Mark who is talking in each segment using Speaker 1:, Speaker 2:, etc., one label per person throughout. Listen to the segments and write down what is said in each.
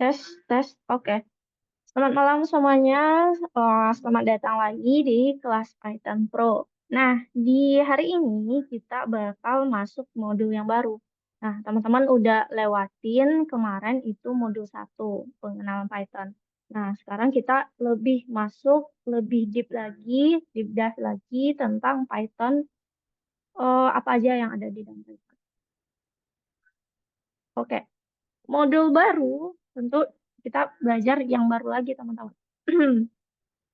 Speaker 1: Tes, tes, oke. Selamat malam semuanya. Selamat datang lagi di kelas Python Pro. Nah, di hari ini kita bakal masuk modul yang baru. Nah, teman-teman udah lewatin kemarin itu modul 1, pengenalan Python. Nah, sekarang kita lebih deep dive lagi tentang Python, apa aja yang ada di dalam Python. Oke. Modul baru, tentu kita belajar yang baru lagi, teman-teman.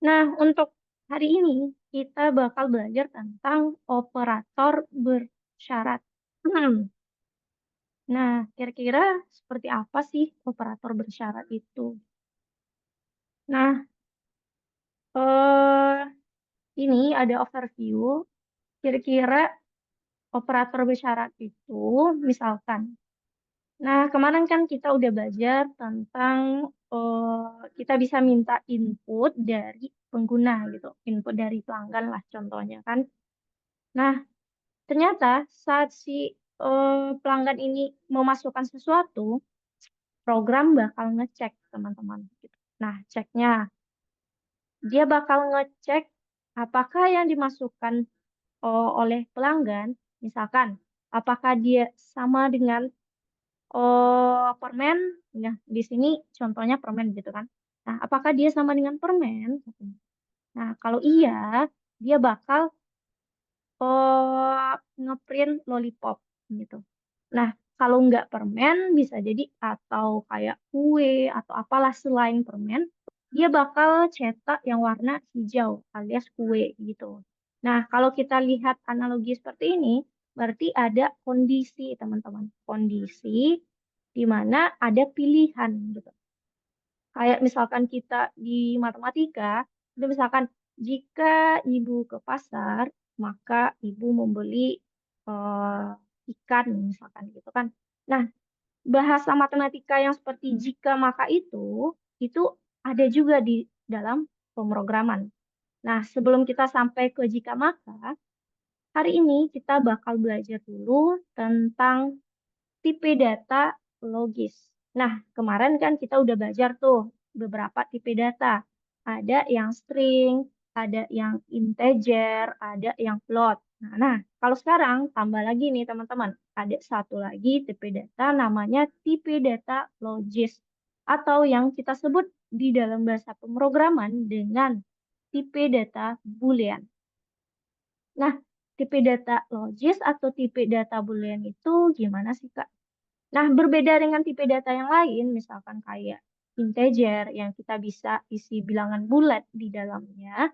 Speaker 1: Nah, untuk hari ini kita bakal belajar tentang operator bersyarat. Nah, kira-kira seperti apa sih operator bersyarat itu? Nah, eh, ini ada overview. Kira-kira operator bersyarat itu, misalkan. Nah, kemarin kan kita udah belajar tentang kita bisa minta input dari pengguna gitu, input dari pelanggan lah contohnya kan. Nah, ternyata saat si pelanggan ini memasukkan sesuatu, program bakal ngecek teman-teman. Gitu. Nah, ceknya dia bakal ngecek apakah yang dimasukkan oleh pelanggan, misalkan apakah dia sama dengan permen, ya di sini contohnya permen gitu kan. Nah, apakah dia sama dengan permen? Nah, kalau iya, dia bakal ngeprint lollipop gitu. Nah, kalau nggak permen bisa jadi atau kayak kue atau apalah selain permen, dia bakal cetak yang warna hijau alias kue gitu. Nah, kalau kita lihat analogi seperti ini, berarti ada kondisi, teman-teman. Kondisi di mana ada pilihan gitu. Kayak misalkan kita di matematika, itu misalkan jika ibu ke pasar, maka ibu membeli ikan misalkan gitu kan. Nah, bahasa matematika yang seperti jika maka itu ada juga di dalam pemrograman. Nah, sebelum kita sampai ke jika maka, hari ini kita bakal belajar dulu tentang tipe data logis. Nah, kemarin kan kita udah belajar tuh beberapa tipe data. Ada yang string, ada yang integer, ada yang float. Nah, kalau sekarang tambah lagi nih teman-teman. Ada satu lagi tipe data namanya tipe data logis. Atau yang kita sebut di dalam bahasa pemrograman dengan tipe data boolean. Nah, tipe data logis atau tipe data boolean itu gimana sih, Kak? Nah, berbeda dengan tipe data yang lain, misalkan kayak integer yang kita bisa isi bilangan bulat di dalamnya.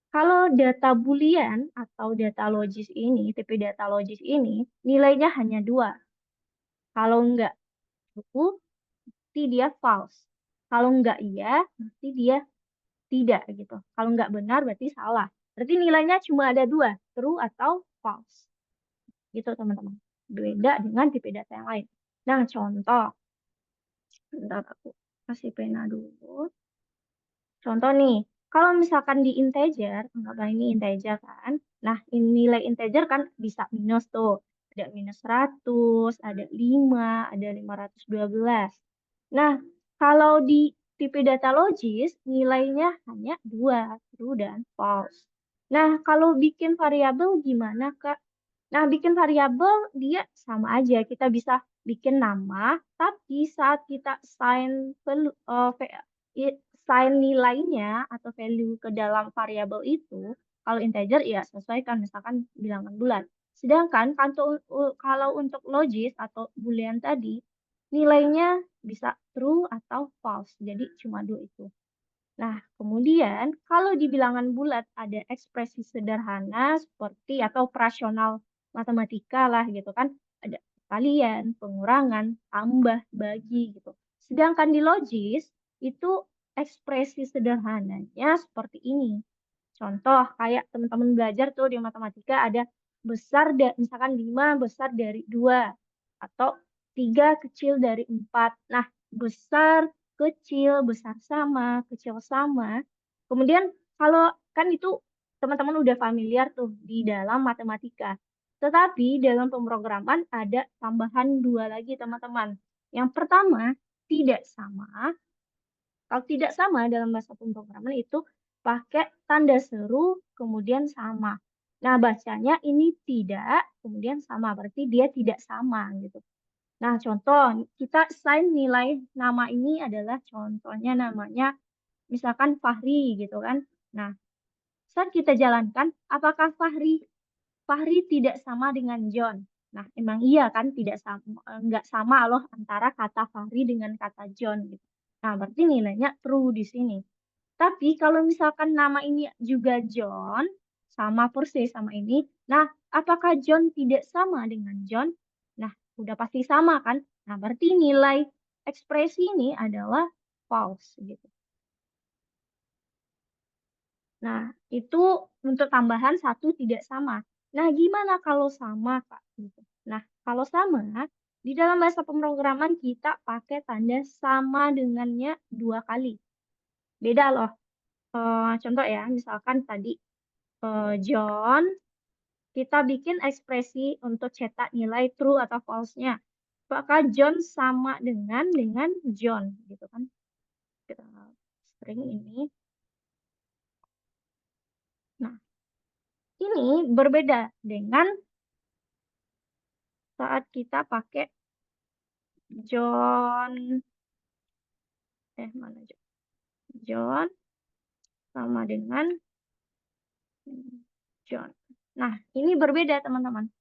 Speaker 1: Kalau data Boolean atau data logis ini, tipe data logis ini, nilainya hanya dua. Kalau enggak true, berarti dia false. Kalau enggak iya, berarti dia tidak gitu. Kalau enggak benar, berarti salah. Berarti nilainya cuma ada dua, true atau false. Gitu, teman-teman. Beda dengan tipe data yang lain. Nah, contoh. Bentar aku kasih pena dulu. Contoh nih, kalau misalkan di integer, anggaplah ini integer kan. Nah, nilai integer kan bisa minus tuh. Ada minus 100, ada 5, ada 512. Nah, kalau di tipe data logis, nilainya hanya 2, true dan false. Nah, kalau bikin variabel gimana, Kak? Nah, bikin variabel dia sama aja. Kita bisa bikin nama, tapi saat kita sign nilainya atau value ke dalam variabel itu, kalau integer ya sesuaikan misalkan bilangan bulat. Sedangkan kalau untuk logis atau boolean tadi, nilainya bisa true atau false. Jadi cuma dua itu. Nah, kemudian kalau di bilangan bulat ada ekspresi sederhana seperti atau operasional matematika lah gitu kan. Ada kalian, pengurangan, tambah, bagi gitu. Sedangkan di logis itu ekspresi sederhananya seperti ini. Contoh kayak teman-teman belajar tuh di matematika ada misalkan 5 besar dari 2 atau 3 kecil dari 4. Nah, besar, kecil, besar sama, kecil sama. Kemudian kalau kan itu teman-teman udah familiar tuh di dalam matematika. Tetapi dalam pemrograman ada tambahan dua lagi teman-teman. Yang pertama, tidak sama, kalau tidak sama dalam bahasa pemrograman itu pakai tanda seru kemudian sama. Nah, bacanya ini tidak, kemudian sama, berarti dia tidak sama gitu. Nah, contoh kita assign nilai nama ini adalah contohnya namanya misalkan Fahri gitu kan. Nah, saat kita jalankan, apakah Fahri tidak sama dengan John? Nah, emang iya kan tidak sama, nggak sama loh antara kata Fahri dengan kata John gitu. Nah, berarti nilainya true di sini. Tapi kalau misalkan nama ini juga John, sama persis sama ini, nah apakah John tidak sama dengan John? Nah, udah pasti sama kan? Nah, berarti nilai ekspresi ini adalah false gitu. Nah, itu untuk tambahan satu tidak sama. Nah, gimana kalau sama, Kak? Gitu. Nah, kalau sama, di dalam bahasa pemrograman kita pakai tanda sama dengannya dua kali. Beda loh. Contoh ya, misalkan tadi John, kita bikin ekspresi untuk cetak nilai true atau false-nya. Apakah John sama dengan John gitu kan? Kita string ini. Nah, ini berbeda dengan saat kita pakai John, mana John? John sama dengan John. Nah, ini berbeda teman-teman.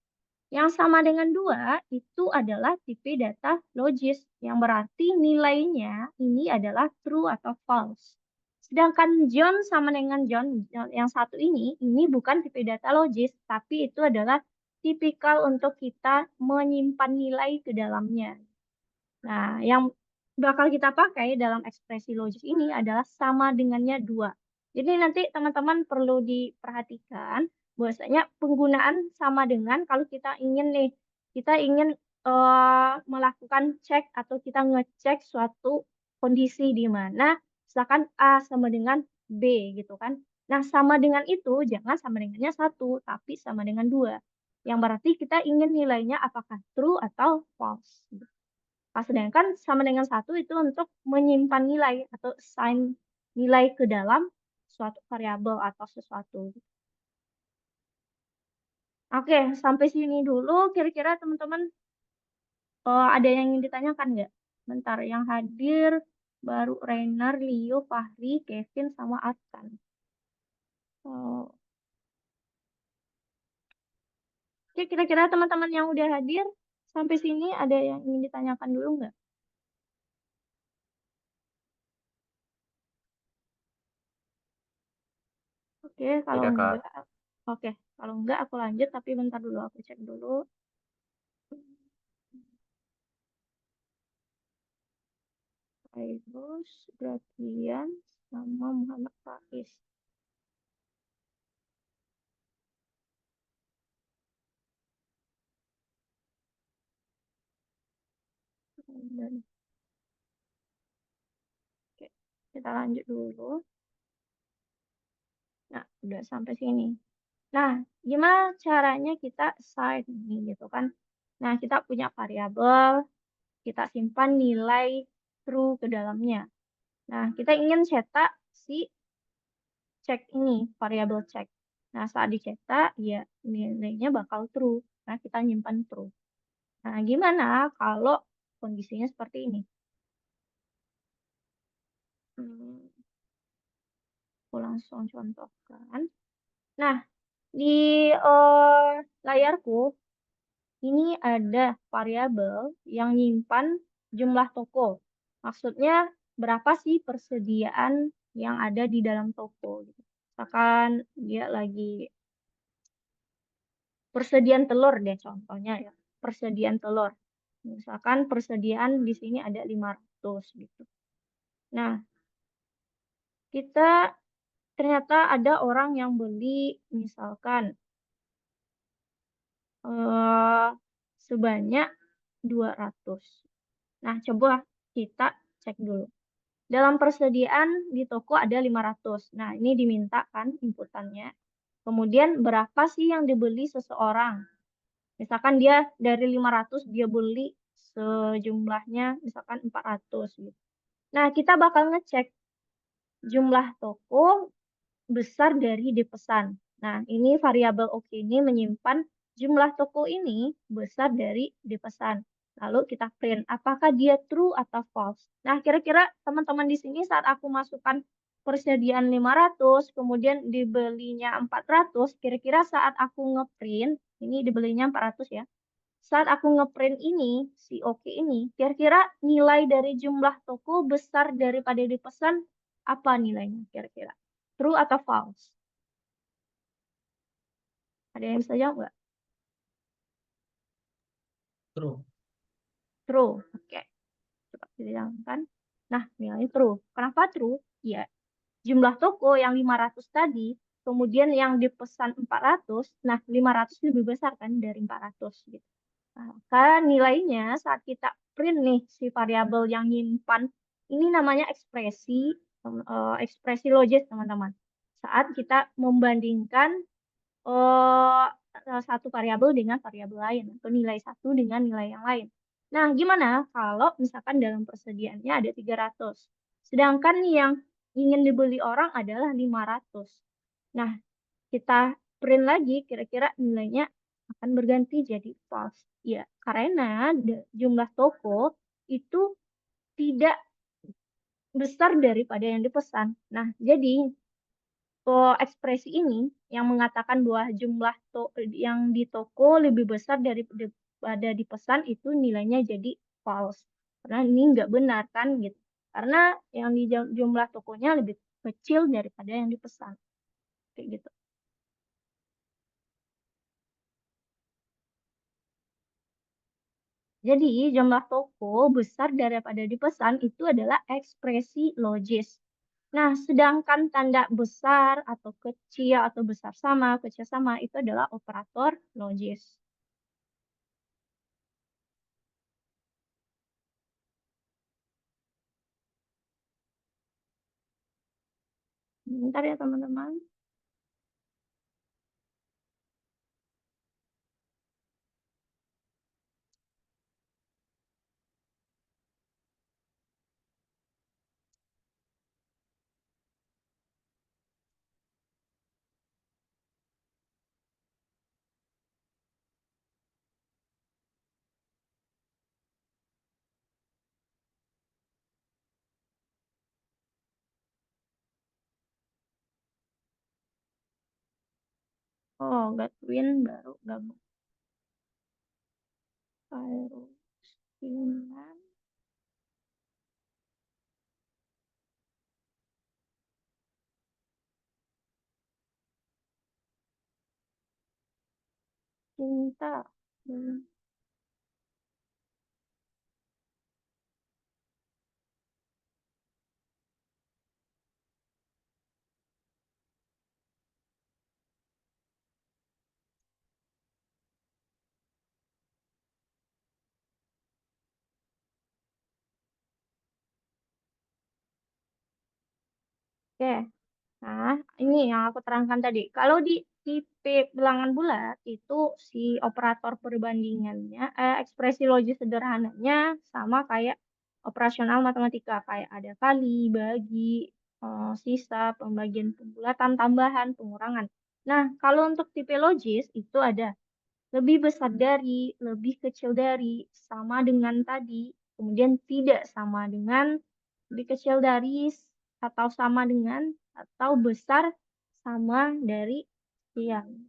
Speaker 1: Yang sama dengan 2 itu adalah tipe data logis, yang berarti nilainya ini adalah true atau false. Sedangkan John sama dengan John, yang satu ini bukan tipe data logis, tapi itu adalah tipikal untuk kita menyimpan nilai ke dalamnya. Nah, yang bakal kita pakai dalam ekspresi logis ini adalah sama dengannya 2. Jadi nanti teman-teman perlu diperhatikan bahwasanya penggunaan sama dengan kalau kita ingin melakukan cek atau kita ngecek suatu kondisi di mana misalkan A sama dengan B gitu kan. Nah, sama dengan itu jangan sama dengannya satu, tapi sama dengan 2. Yang berarti kita ingin nilainya apakah true atau false. Sedangkan sama dengan satu itu untuk menyimpan nilai atau assign nilai ke dalam suatu variabel atau sesuatu. Oke, sampai sini dulu. Kira-kira teman-teman ada yang ingin ditanyakan nggak? Bentar, yang hadir baru Rainer, Leo, Fahri, Kevin, sama Atkan. Oh, oke, kira-kira teman-teman yang udah hadir sampai sini ada yang ingin ditanyakan dulu nggak? Oke, kalau
Speaker 2: Tidak, Kak.
Speaker 1: enggak, oke, kalau enggak aku lanjut. Tapi bentar dulu aku cek dulu. Fairuz, Gratian, sama Muhammad Faiz. Dan, oke, kita lanjut dulu. Nah, udah sampai sini. Nah, gimana caranya kita assign ini gitu kan? Nah, kita punya variabel, kita simpan nilai true ke dalamnya. Nah, kita ingin cetak si cek ini, variabel cek. Nah, saat dicetak, ya nilainya bakal true. Nah, kita nyimpan true. Nah, gimana kalau kondisinya seperti ini? Hmm, aku langsung contohkan. Nah, di layarku ini ada variabel yang nyimpan jumlah toko. Maksudnya berapa sih persediaan yang ada di dalam toko gitu. Misalkan dia lagi persediaan telur deh contohnya ya. Persediaan telur. Misalkan persediaan di sini ada 500 gitu. Nah, kita ternyata ada orang yang beli misalkan eh, sebanyak 200. Nah, coba kita cek dulu. Dalam persediaan di toko ada 500. Nah, ini diminta kan inputannya. Kemudian berapa sih yang dibeli seseorang? Misalkan dia dari 500 dia beli sejumlahnya misalkan 400 gitu. Nah, kita bakal ngecek jumlah toko besar dari dipesan. Nah, ini variabel oke ini menyimpan jumlah toko ini besar dari dipesan. Lalu kita print apakah dia true atau false. Nah, kira-kira teman-teman di sini saat aku masukkan persediaan 500, kemudian dibelinya 400, kira-kira saat aku ngeprint, ini dibelinya 400 ya. Saat aku ngeprint ini, si oke ini, kira-kira nilai dari jumlah toko besar daripada dipesan apa nilainya kira-kira? True atau false? Ada yang bisa jawab nggak?
Speaker 2: True.
Speaker 1: True. Oke, coba kita jalankan. Nah, nilainya true. Kenapa true? Ya, jumlah toko yang 500 tadi, kemudian yang dipesan 400, nah 500 lebih besar kan dari 400 gitu. Nah, maka nilainya saat kita print nih si variabel yang nyimpan, ini namanya ekspresi logis teman-teman. Saat kita membandingkan eh, satu variabel dengan variabel lain atau nilai satu dengan nilai yang lain. Nah, gimana kalau misalkan dalam persediaannya ada 300, sedangkan yang ingin dibeli orang adalah 500. Nah, kita print lagi kira-kira nilainya akan berganti jadi false. Ya, karena jumlah toko itu tidak besar daripada yang dipesan. Nah, jadi ekspresi ini yang mengatakan bahwa jumlah yang di toko lebih besar daripada dipesan itu nilainya jadi false. Karena ini nggak benar kan gitu. Karena yang di jumlah tokonya lebih kecil daripada yang dipesan. Kayak gitu. Jadi, jumlah toko besar daripada dipesan itu adalah ekspresi logis. Nah, sedangkan tanda besar atau kecil atau besar sama, kecil sama itu adalah operator logis. Bentar ya teman-teman. Oh, Gatwin baru gabung. Khairul Sinan, Cinta. Hmm, Oke. Nah, ini yang aku terangkan tadi. Kalau di tipe bilangan bulat itu si operator perbandingannya, ekspresi logis sederhananya sama kayak operasional matematika, kayak ada kali, bagi, sisa, pembagian pembulatan, tambahan, pengurangan. Nah, kalau untuk tipe logis itu ada lebih besar dari, lebih kecil dari, sama dengan tadi, kemudian tidak sama dengan, lebih kecil dari, atau sama dengan, atau besar sama dari sekian.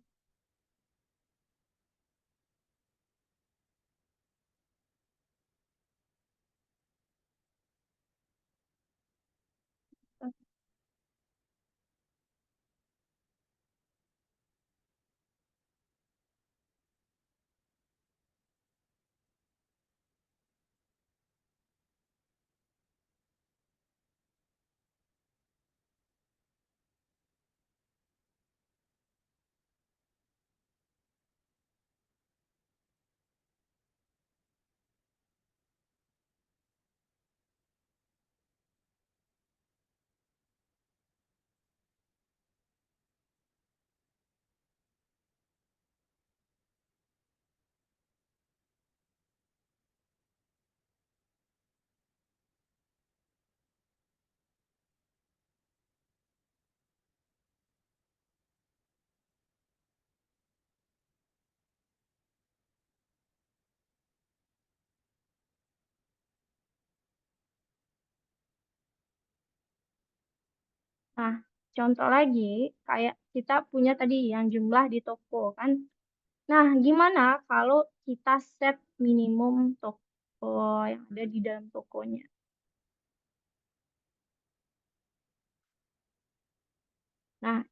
Speaker 1: Nah, contoh lagi, kayak kita punya tadi yang jumlah di toko kan. Nah, gimana kalau kita set minimum toko yang ada di dalam tokonya? Nah,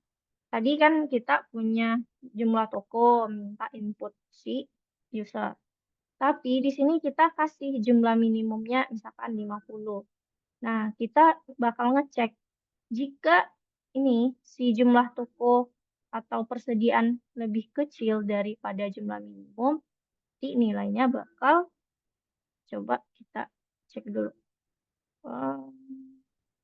Speaker 1: tadi kan kita punya jumlah toko, minta input si user. Tapi di sini kita kasih jumlah minimumnya misalkan 50. Nah, kita bakal ngecek jika ini si jumlah toko atau persediaan lebih kecil daripada jumlah minimum, nanti nilainya bakal coba kita cek dulu.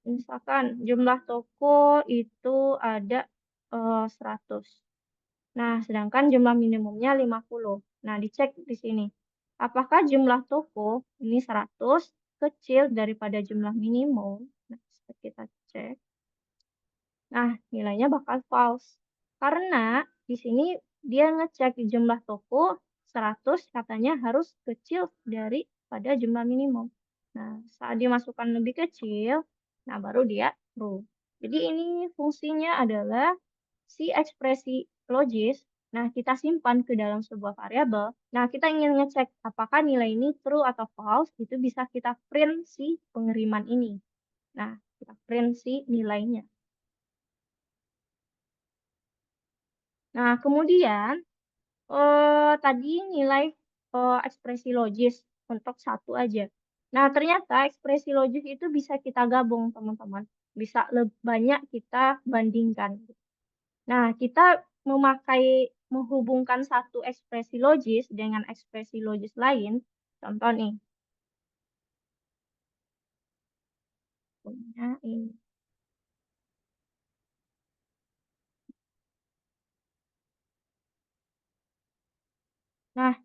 Speaker 1: Misalkan jumlah toko itu ada 100. Nah, sedangkan jumlah minimumnya 50. Nah, dicek di sini. Apakah jumlah toko ini 100 kecil daripada jumlah minimum? Nah, kita cek. Nah, nilainya bakal false. Karena di sini dia ngecek jumlah toko 100 katanya harus kecil daripada jumlah minimum. Nah, saat dimasukkan lebih kecil, nah baru dia true. Jadi ini fungsinya adalah si ekspresi logis. Nah, kita simpan ke dalam sebuah variabel. Nah, kita ingin ngecek apakah nilai ini true atau false, itu bisa kita print si pengiriman ini. Nah, kita print si nilainya. Nah, kemudian tadi nilai ekspresi logis untuk satu aja. Nah, ternyata ekspresi logis itu bisa kita gabung, teman-teman. Bisa banyak kita bandingkan. Nah, kita menghubungkan satu ekspresi logis dengan ekspresi logis lain. Contoh nih, punya ini. Nah,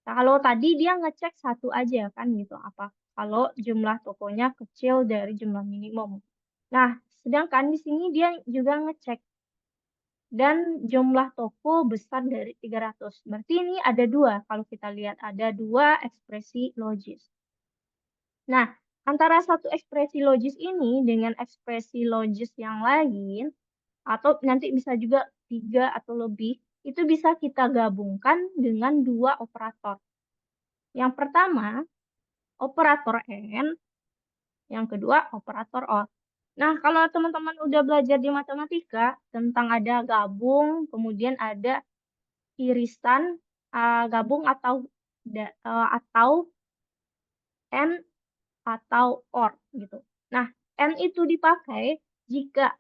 Speaker 1: kalau tadi dia ngecek satu aja kan gitu, apa kalau jumlah tokonya kecil dari jumlah minimum. Nah, sedangkan di sini dia juga ngecek dan jumlah toko besar dari 300. Berarti ini ada dua, kalau kita lihat ada dua ekspresi logis. Nah, antara satu ekspresi logis ini dengan ekspresi logis yang lain, atau nanti bisa juga tiga atau lebih, itu bisa kita gabungkan dengan dua operator. Yang pertama, operator AND, yang kedua operator OR. Nah, kalau teman-teman udah belajar di matematika tentang ada gabung, kemudian ada irisan, gabung atau AND atau OR gitu. Nah, AND itu dipakai jika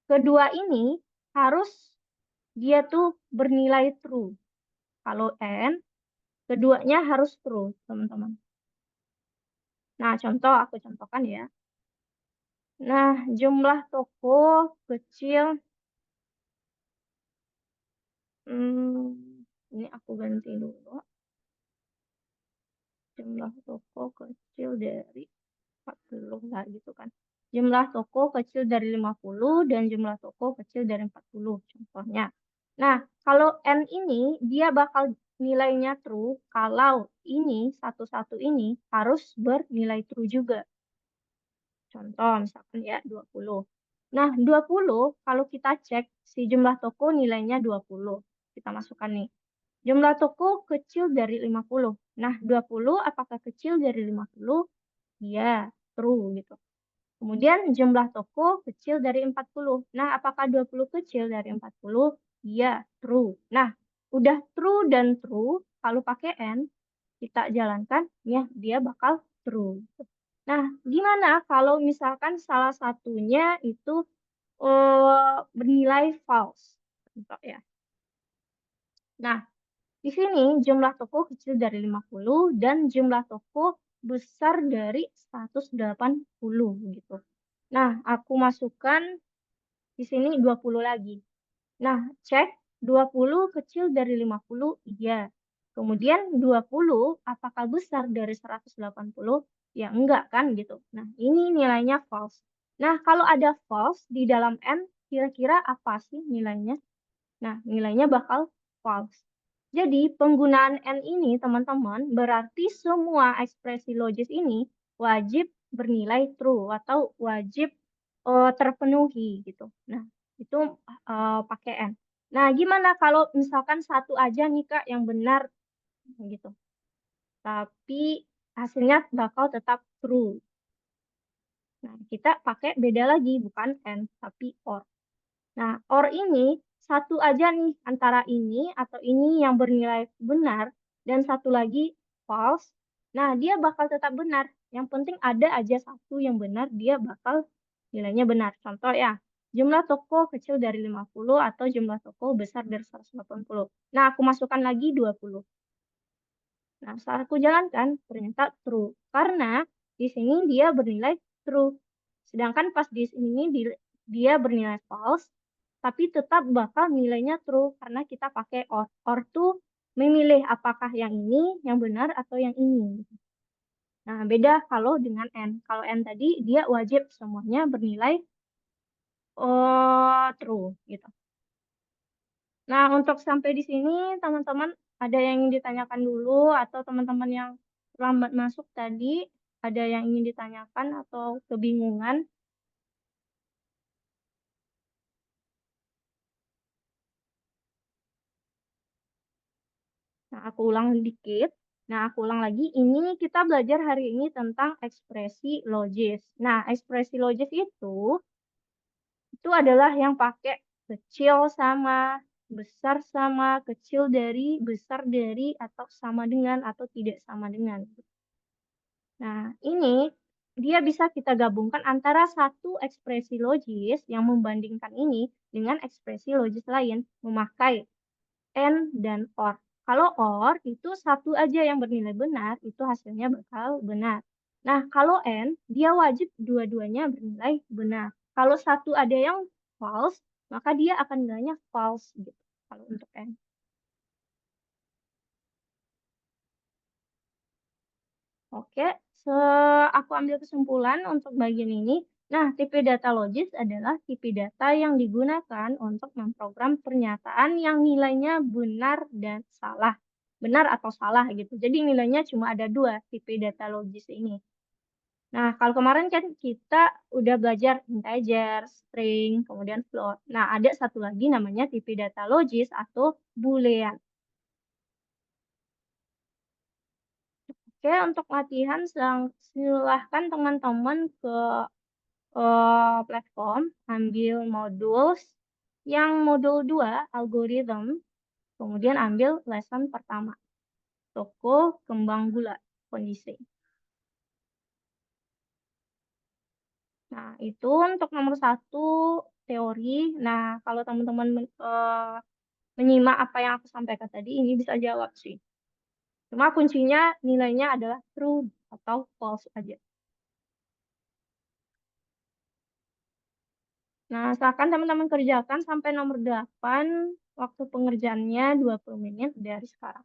Speaker 1: kedua ini harus dia tuh bernilai true. Kalau AND, keduanya harus true, teman-teman. Nah, aku contohkan ya. Nah, jumlah toko kecil, ini aku ganti dulu. Jumlah toko kecil dari 40 lah gitu kan. Jumlah toko kecil dari 50 dan jumlah toko kecil dari 40 contohnya. Nah, kalau N ini dia bakal nilainya true kalau ini satu-satu ini harus bernilai true juga. Contoh misalkan ya 20. Nah, 20 kalau kita cek si jumlah toko nilainya 20. Kita masukkan nih. Jumlah toko kecil dari 50. Nah, 20 apakah kecil dari 50? Iya, true gitu. Kemudian jumlah toko kecil dari 40. Nah, apakah 20 kecil dari 40? Iya, true. Nah, udah true dan true, kalau pakai N, kita jalankan, ya dia bakal true. Nah, gimana kalau misalkan salah satunya itu bernilai false? Contoh ya. Nah, di sini jumlah toko kecil dari 50 dan jumlah toko besar dari 180 gitu. Nah, aku masukkan di sini 20 lagi. Nah, cek 20 kecil dari 50, iya. Kemudian 20 apakah besar dari 180? Ya enggak kan gitu. Nah, ini nilainya false. Nah, kalau ada false di dalam N, kira-kira apa sih nilainya? Nah, nilainya bakal false. Jadi, penggunaan N ini, teman-teman, berarti semua ekspresi logis ini wajib bernilai true atau wajib terpenuhi gitu. Nah, itu, pakai and. Nah, gimana kalau misalkan satu aja nih, Kak, yang benar gitu, tapi hasilnya bakal tetap true. Nah, kita pakai beda lagi, bukan and, tapi or. Nah, or ini satu aja nih antara ini atau ini yang bernilai benar dan satu lagi false. Nah, dia bakal tetap benar. Yang penting ada aja satu yang benar, dia bakal nilainya benar. Contoh ya, jumlah toko kecil dari 50 atau jumlah toko besar dari 180. Nah, aku masukkan lagi 20. Nah, saat aku jalankan ternyata true. Karena di sini dia bernilai true. Sedangkan pas di sini dia bernilai false, tapi tetap bakal nilainya true karena kita pakai or. Or tuh memilih apakah yang ini yang benar atau yang ini. Nah, beda kalau dengan and. Kalau and tadi dia wajib semuanya bernilai true gitu. Nah, untuk sampai di sini teman-teman ada yang ingin ditanyakan dulu atau teman-teman yang terlambat masuk tadi ada yang ingin ditanyakan atau kebingungan? Nah, aku ulang dikit. Nah, aku ulang lagi. Ini kita belajar hari ini tentang ekspresi logis. Nah, ekspresi logis itu adalah yang pakai kecil sama, besar sama, kecil dari, besar dari, atau sama dengan, atau tidak sama dengan. Nah, ini dia bisa kita gabungkan antara satu ekspresi logis yang membandingkan ini dengan ekspresi logis lain memakai and dan or. Kalau or itu satu aja yang bernilai benar, itu hasilnya bakal benar. Nah, kalau and dia wajib dua-duanya bernilai benar. Kalau satu ada yang false, maka dia akan nilainya false gitu. Kalau untuk and. Oke, aku ambil kesimpulan untuk bagian ini. Nah, tipe data logis adalah tipe data yang digunakan untuk memprogram pernyataan yang nilainya benar dan salah. Benar atau salah gitu. Jadi nilainya cuma ada dua tipe data logis ini. Nah, kalau kemarin kan kita udah belajar integer, string, kemudian float. Nah, ada satu lagi namanya tipe data logis atau boolean. Oke, untuk latihan silahkan teman-teman ke platform, ambil modules, yang modul 2 algorithm, kemudian ambil lesson pertama, toko kembang gula, kondisi. Nah, itu untuk nomor satu teori. Nah, kalau teman-teman menyimak apa yang aku sampaikan tadi, ini bisa jawab sih. Cuma kuncinya nilainya adalah true atau false aja. Nah, silakan teman-teman kerjakan sampai nomor 8, waktu pengerjaannya 20 menit dari sekarang.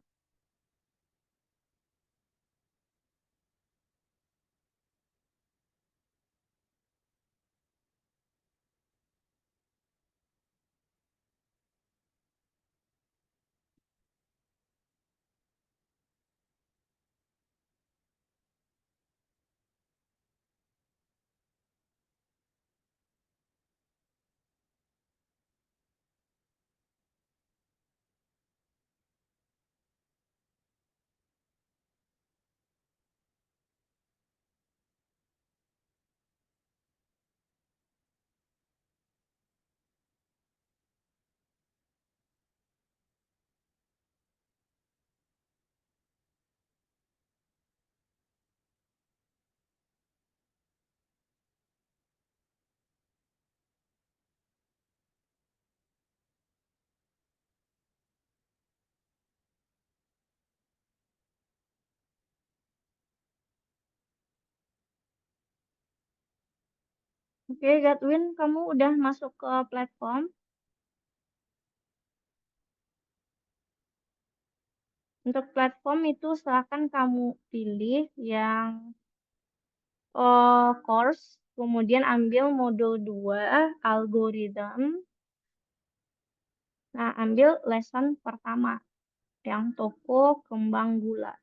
Speaker 1: Oke, Gatwin, kamu udah masuk ke platform. Untuk platform itu silakan kamu pilih yang course, kemudian ambil modul 2 algorithm. Nah, ambil lesson pertama, yang toko kembang gula.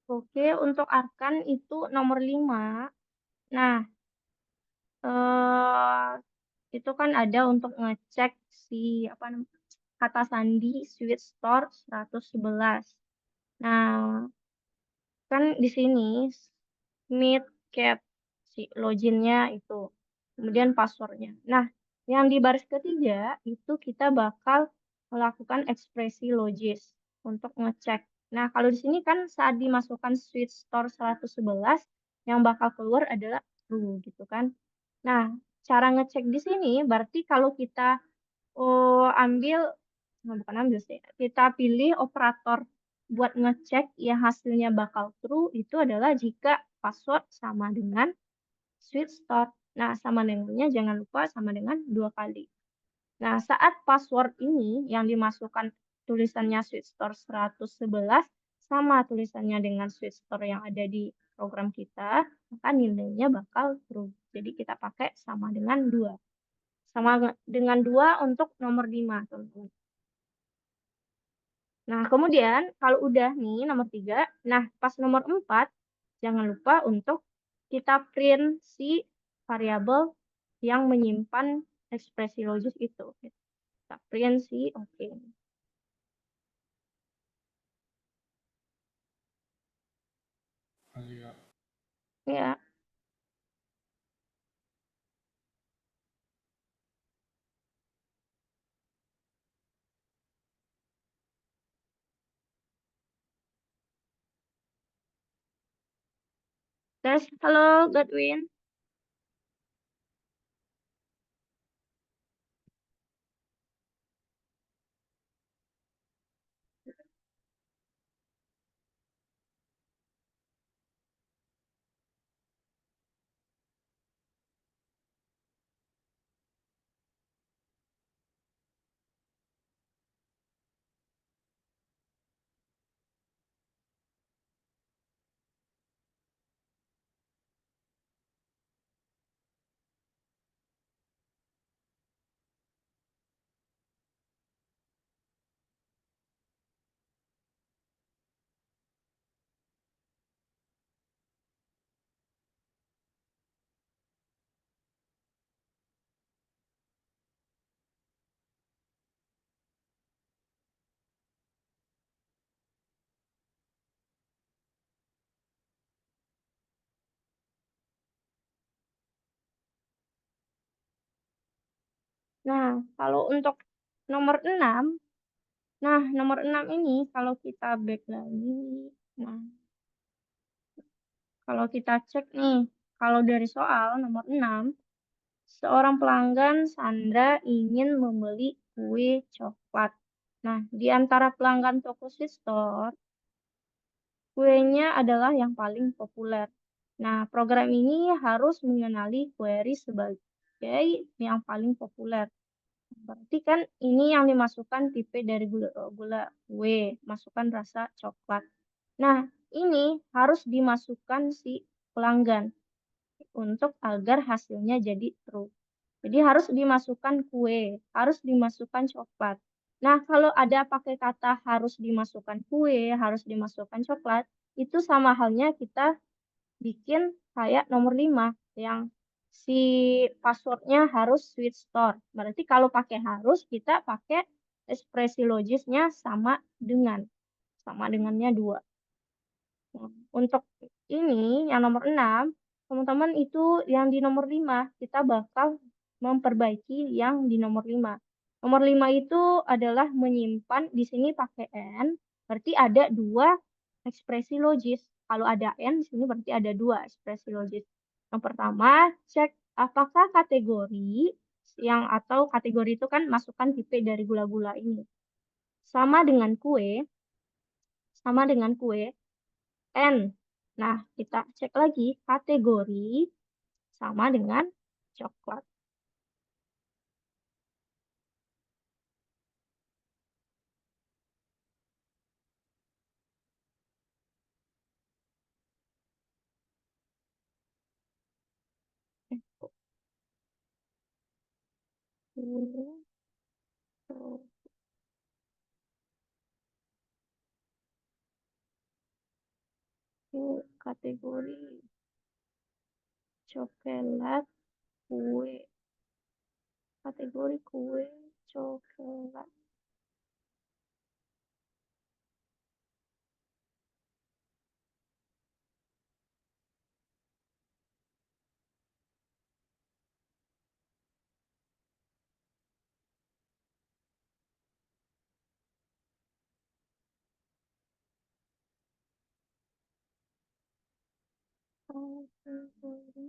Speaker 1: Oke, untuk Arkan itu nomor 5. Nah, eh itu kan ada untuk ngecek si apa namanya kata sandi Sweet Store 111. Nah, kan di sini Smith Cat si loginnya itu. Kemudian passwordnya. Nah, yang di baris ketiga itu kita bakal melakukan ekspresi logis untuk ngecek. Nah, kalau di sini kan saat dimasukkan Sweet Store 111 yang bakal keluar adalah true gitu kan. Nah, cara ngecek di sini berarti kalau kita ambil, nah, bukan ambil sih, kita pilih operator buat ngecek yang hasilnya bakal true itu adalah jika password sama dengan switch start. Nah, sama dengannya jangan lupa sama dengan 2 kali. Nah, saat password ini yang dimasukkan tulisannya switch store 111 sama tulisannya dengan switch store yang ada di program kita, maka nilainya bakal true. Jadi kita pakai sama dengan 2. Sama dengan 2 untuk nomor 5, teman-teman. Nah, kemudian kalau udah nih nomor 3, nah pas nomor 4, jangan lupa untuk kita print si variabel yang menyimpan ekspresi logis itu. Kita print si oke.
Speaker 2: Iya.
Speaker 1: Ya, tes. Halo, Godwin. Nah, kalau untuk nomor 6, nah nomor 6 ini kalau kita back lagi, nah kalau kita cek nih, kalau dari soal nomor 6, seorang pelanggan Sandra ingin membeli kue coklat. Nah, di antara pelanggan toko sweet store, kuenya adalah yang paling populer. Nah, program ini harus mengenali query sebagai yang paling populer. Berarti kan ini yang dimasukkan tipe dari gula kue, masukkan rasa coklat. Nah, ini harus dimasukkan si pelanggan untuk agar hasilnya jadi true. Jadi harus dimasukkan kue, harus dimasukkan coklat. Nah, kalau ada pakai kata harus dimasukkan kue, harus dimasukkan coklat, itu sama halnya kita bikin kayak nomor 5 yang si passwordnya harus switch store. Berarti kalau pakai harus, kita pakai ekspresi logisnya sama dengannya 2. Nah, untuk ini yang nomor 6, teman-teman itu yang di nomor 5, kita bakal memperbaiki yang di nomor 5. Nomor 5 itu adalah menyimpan, di sini pakai N, berarti ada 2 ekspresi logis. Kalau ada N, di sini berarti ada 2 ekspresi logis. Yang pertama, cek apakah kategori yang atau kategori itu kan masukkan tipe dari gula-gula ini. Sama dengan kue, sama dengan kue, N. Nah, kita cek lagi kategori sama dengan coklat. Kategori coklat kue. Kategori kue coklat. Kategori.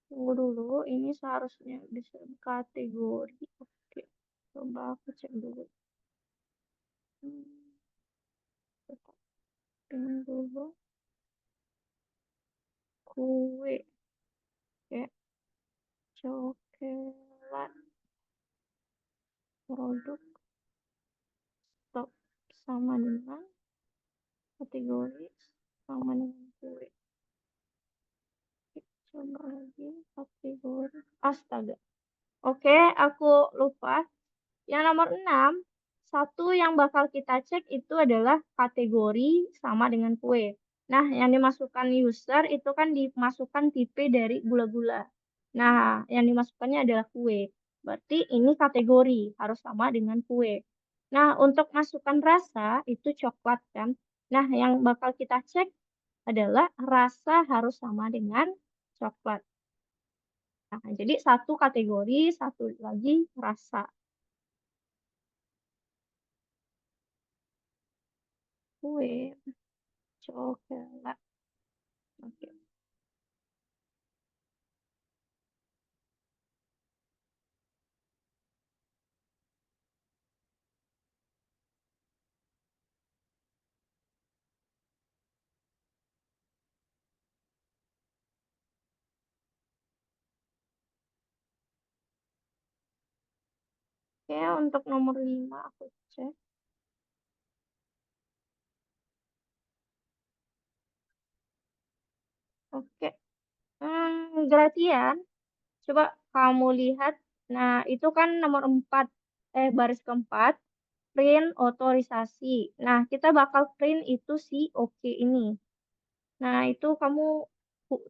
Speaker 1: Tunggu dulu, ini seharusnya bisa kategori. Oke, coba aku cek dulu. Hmm, ini dulu kue. Oke, coklat produk stop sama dengan kategori sama dengan kue. Oke, coba lagi kategori. Astaga. Oke, aku lupa. Yang nomor 6, satu yang bakal kita cek itu adalah kategori sama dengan kue. Nah, yang dimasukkan user itu kan dimasukkan tipe dari gula-gula. Nah, yang dimasukkannya adalah kue. Berarti ini kategori, harus sama dengan kue. Nah, untuk masukkan rasa itu coklat kan. Nah, yang bakal kita cek adalah rasa harus sama dengan coklat. Nah, jadi satu kategori, satu lagi rasa. Kue coklat. Oke. Oke, untuk nomor 5 aku cek. Oke. Gratian. Coba kamu lihat. Nah, itu kan nomor 4. Baris keempat. Print otorisasi. Nah, kita bakal print itu si oke ini. Nah, itu kamu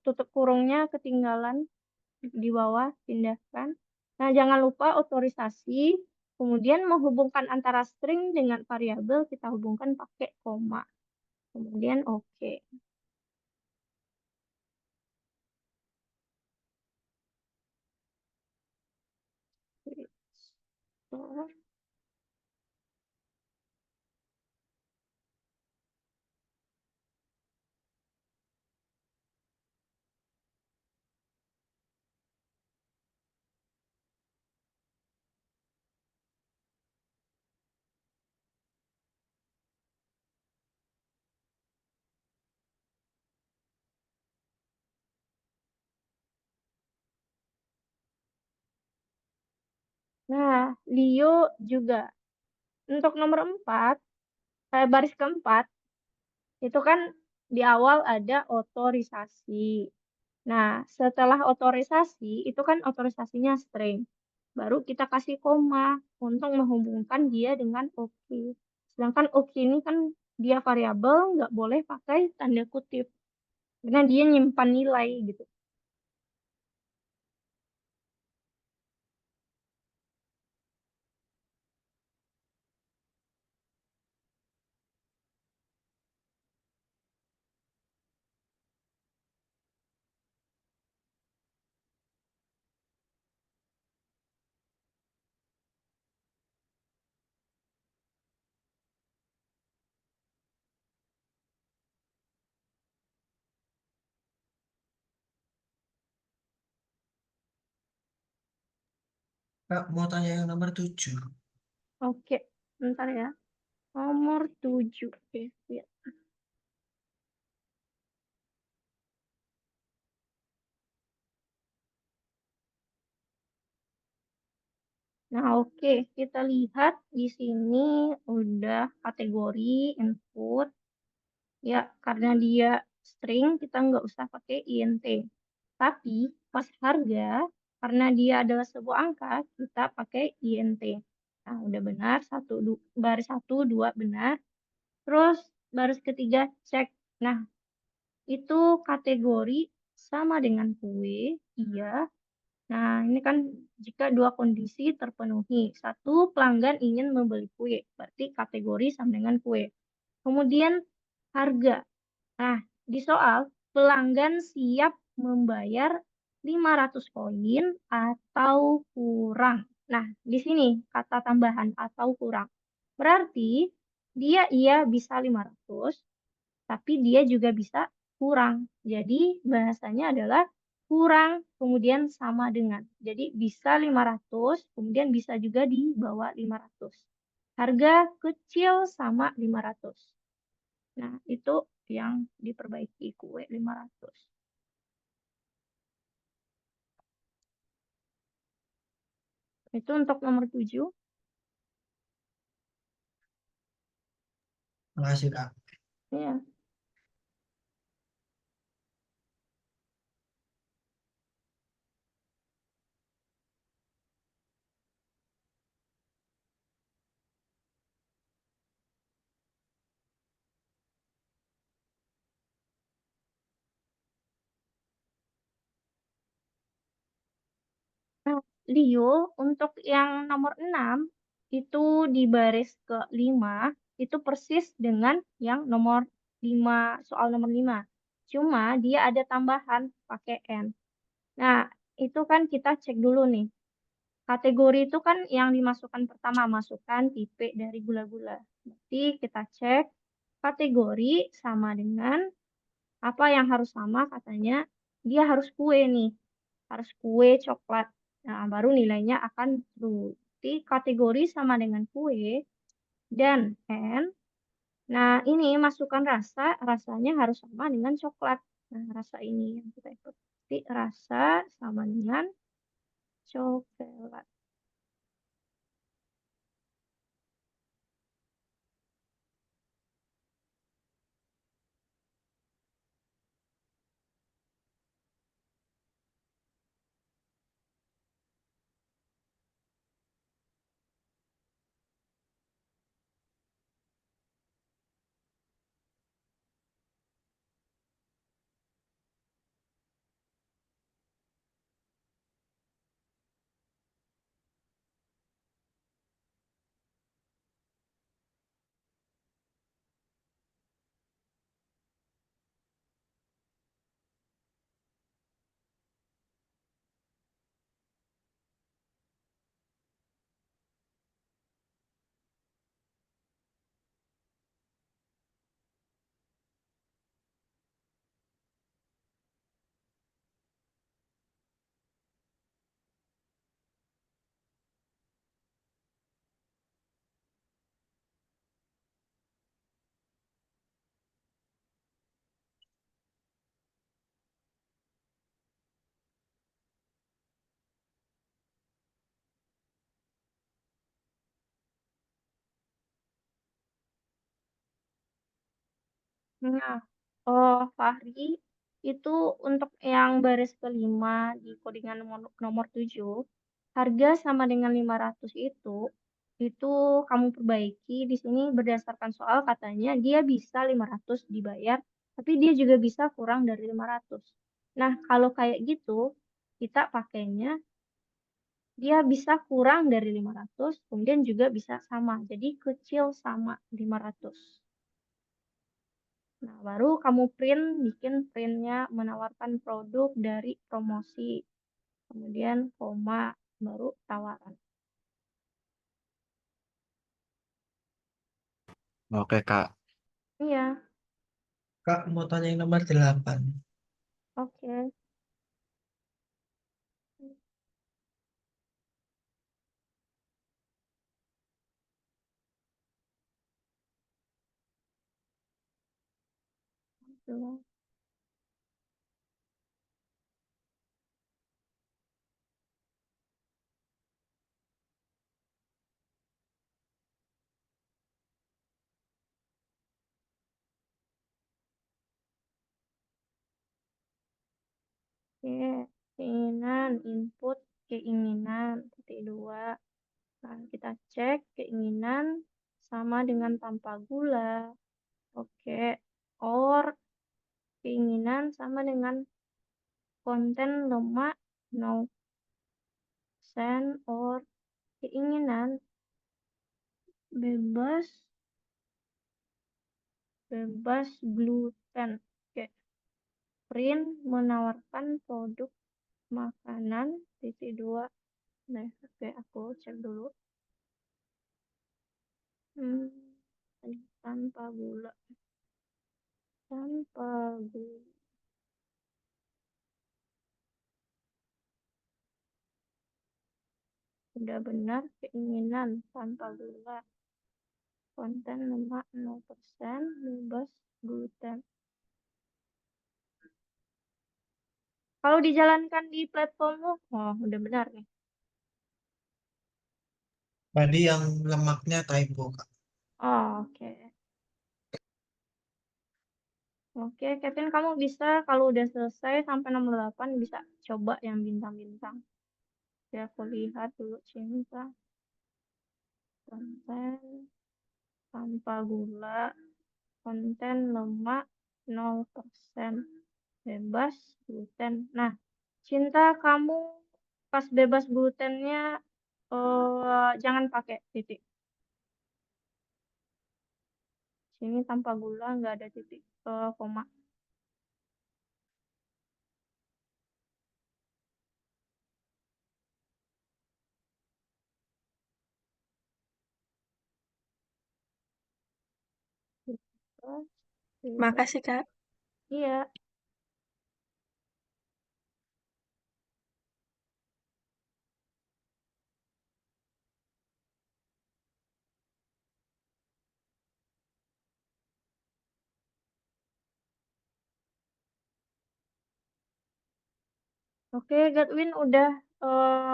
Speaker 1: tutup kurungnya ketinggalan di bawah, pindahkan. Nah, jangan lupa otorisasi. Kemudian menghubungkan antara string dengan variabel, kita hubungkan pakai koma. Kemudian oke. Nah, Leo juga. Untuk nomor 4, baris keempat, itu kan di awal ada otorisasi. Nah, setelah otorisasi, itu kan otorisasinya string. Baru kita kasih koma untuk menghubungkan dia dengan oke. Sedangkan oke ini kan dia variabel, nggak boleh pakai tanda kutip. Karena dia nyimpan nilai gitu.
Speaker 2: Kak, mau tanya yang nomor 7.
Speaker 1: Oke, bentar ya. Nomor 7. Oke, lihat. Nah, oke, kita lihat di sini udah kategori input. Ya, karena dia string, kita nggak usah pakai int. Tapi pas harga, karena dia adalah sebuah angka, kita pakai INT. Nah, udah benar, baris satu, dua benar. Terus baris ketiga cek. Nah, itu kategori sama dengan kue, iya. Nah, ini kan jika dua kondisi terpenuhi. Satu, pelanggan ingin membeli kue, berarti kategori sama dengan kue. Kemudian harga. Nah, di soal pelanggan siap membayar 500 koin atau kurang. Nah, di sini kata tambahan atau kurang. Berarti dia iya bisa 500, tapi dia juga bisa kurang. Jadi bahasanya adalah kurang kemudian sama dengan. Jadi bisa 500, kemudian bisa juga di bawah 500. Harga kecil sama 500. Nah, itu yang diperbaiki kue 500. Itu untuk nomor 7.
Speaker 2: Makasih, Kak.
Speaker 1: Ya. Nah, Leo, untuk yang nomor 6, itu di baris ke-5, itu persis dengan yang nomor 5, soal nomor 5. Cuma dia ada tambahan pakai N. Nah, itu kan kita cek dulu nih. Kategori itu kan yang dimasukkan pertama, masukkan tipe dari gula-gula. Berarti kita cek kategori sama dengan apa yang harus sama katanya, dia harus kue nih, harus kue coklat. Nah, baru nilainya akan true. Jadi kategori sama dengan kue dan N. Nah, ini masukkan rasa, rasanya harus sama dengan coklat. Nah, rasa ini yang kita ikut. Jadi rasa sama dengan coklat. Nah, oh Fahri, itu untuk yang baris kelima di codingan nomor 7, harga sama dengan 500 itu kamu perbaiki. Di sini berdasarkan soal katanya dia bisa 500 dibayar, tapi dia juga bisa kurang dari 500. Nah, kalau kayak gitu, kita pakainya dia bisa kurang dari 500, kemudian juga bisa sama. Jadi kecil sama 500. Nah, baru kamu bikin printnya menawarkan produk dari promosi, kemudian koma, baru tawaran.
Speaker 3: Oke, Kak.
Speaker 1: Iya,
Speaker 2: Kak, mau tanya yang nomor 8.
Speaker 1: oke. Oke, keinginan input keinginan, titik dua. Nah, kita cek keinginan sama dengan tanpa gula. Oke. Or keinginan sama dengan konten lemak 0% or keinginan bebas bebas gluten. Oke. Print menawarkan produk makanan titik dua. Nah, oke, aku cek dulu. Hmm, tanpa gula. Tanpa gula. Udah benar keinginan tanpa gula. Konten lemak 0% bebas gluten. Kalau dijalankan di platformmu, oh udah benar nih.
Speaker 2: Tadi yang lemaknya typo, Kak.
Speaker 1: Oh, oke. Oke, Kevin, kamu bisa kalau udah selesai sampai nomor 8 bisa coba yang bintang-bintang. Ya, aku lihat dulu cinta, konten, tanpa gula, konten lemak 0% bebas gluten. Nah, cinta kamu pas bebas glutennya jangan pakai titik. Sini tanpa gula nggak ada titik koma. Bebas, bebas.
Speaker 3: Makasih, Kak.
Speaker 1: Iya. Oke, Godwin udah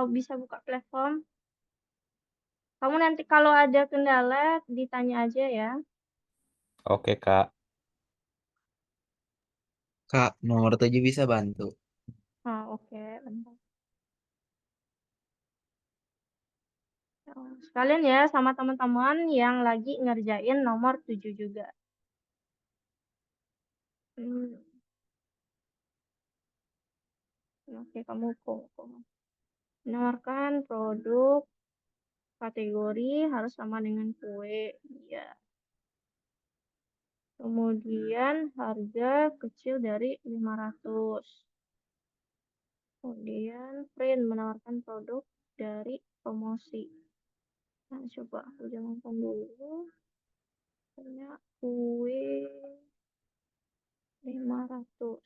Speaker 1: bisa buka platform. Kamu nanti kalau ada kendala ditanya aja ya.
Speaker 4: Oke, Kak.
Speaker 5: Kak, nomor 7 bisa bantu.
Speaker 1: Oke, bentar. Sekalian ya sama teman-teman yang lagi ngerjain nomor 7 juga. Hmm, oke, kamu kok. Menawarkan produk kategori harus sama dengan kue. Iya. Kemudian harga kecil dari 500. Kemudian print menawarkan produk dari promosi. Nah, coba aku jalankan dulu. Ternyata kue 500.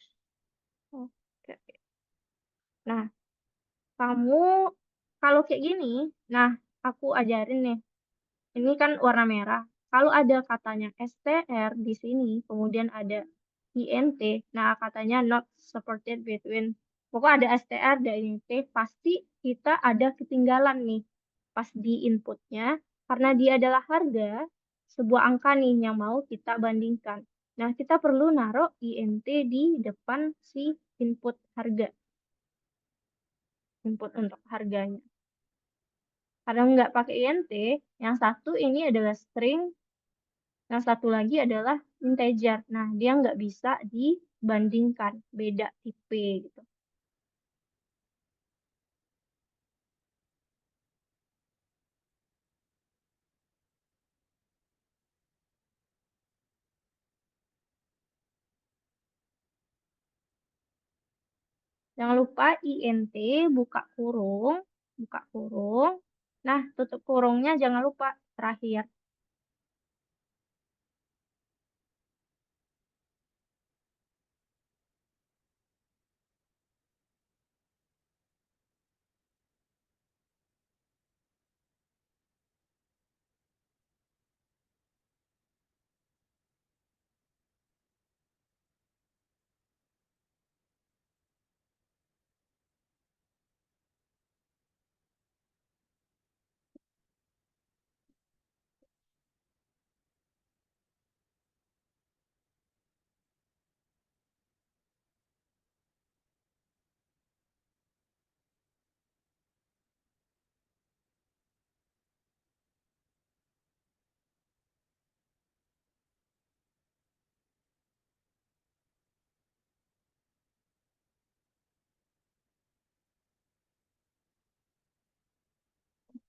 Speaker 1: Oke. Nah, kamu kalau kayak gini, nah aku ajarin nih. Ini kan warna merah. Kalau ada katanya STR di sini, kemudian ada INT, nah katanya not supported between. Pokoknya ada STR, ada INT, pasti kita ada ketinggalan nih pas di inputnya, karena dia adalah harga, sebuah angka nih yang mau kita bandingkan. Nah, kita perlu naruh INT di depan si input harga, input untuk harganya. Kalau nggak pakai INT, yang satu ini adalah string, yang satu lagi adalah integer. Nah, dia nggak bisa dibandingkan, beda tipe gitu. Jangan lupa INT, buka kurung. Nah, tutup kurungnya jangan lupa terakhir.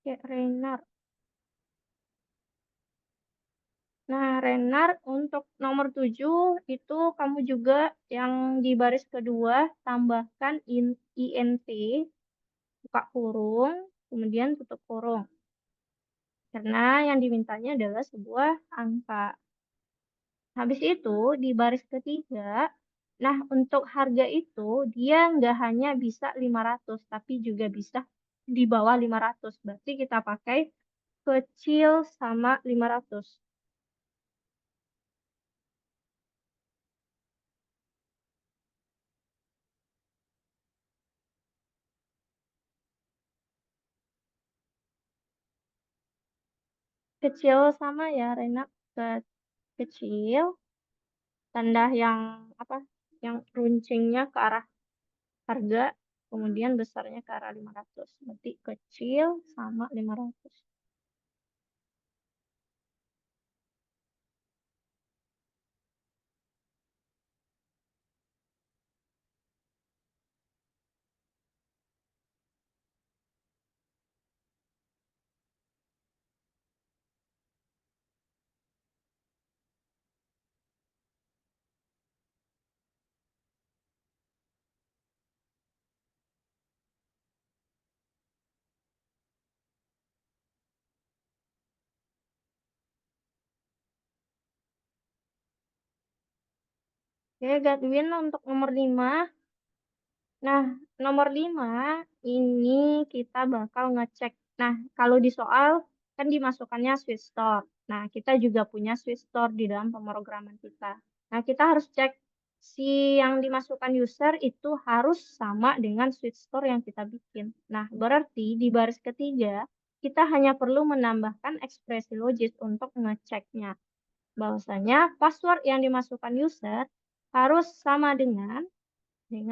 Speaker 1: Oke, Renar. Nah, Renar untuk nomor 7 itu kamu juga yang di baris kedua tambahkan INT, buka kurung, kemudian tutup kurung. Karena yang dimintanya adalah sebuah angka. Habis itu di baris ketiga, nah untuk harga itu dia nggak hanya bisa 500, tapi juga bisa di bawah 500. Berarti kita pakai kecil sama 500. Kecil sama ya, Rena. Kecil, tanda yang apa? Yang runcingnya ke arah harga, kemudian besarnya ke arah 500. Berarti kecil sama 500. Oke, Godwin untuk nomor 5. Nah, nomor 5 ini kita bakal ngecek. Nah, kalau di soal kan dimasukkannya switch store. Nah, kita juga punya switch store di dalam pemrograman kita. Nah, kita harus cek si yang dimasukkan user itu harus sama dengan switch store yang kita bikin. Nah, berarti di baris ketiga kita hanya perlu menambahkan ekspresi logis untuk ngeceknya. Bahwasanya password yang dimasukkan user harus sama dengan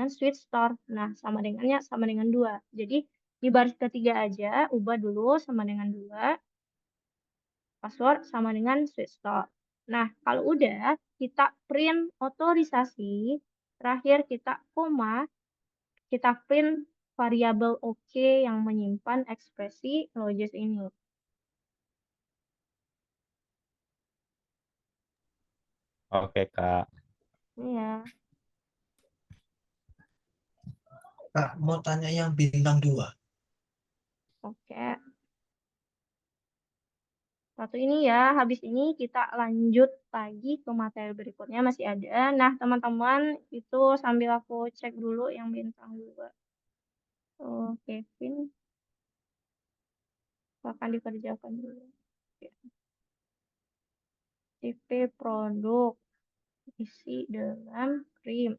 Speaker 1: switch store. Nah, sama dengannya sama dengan 2. Jadi, di baris ketiga aja, ubah dulu sama dengan 2. Password sama dengan switch store. Nah, kalau udah, kita print otorisasi. Terakhir, kita koma. Kita print variabel OK yang menyimpan ekspresi logis ini.
Speaker 4: Oke, Kak.
Speaker 1: Iya.
Speaker 2: Kak, mau tanya yang bintang 2.
Speaker 1: Oke. Satu ini ya, habis ini kita lanjut lagi ke materi berikutnya masih ada. Nah, teman-teman itu sambil aku cek dulu yang bintang 2. Oh, Kevin akan dikerjakan dulu. Oke. Tipe produk isi dalam krim.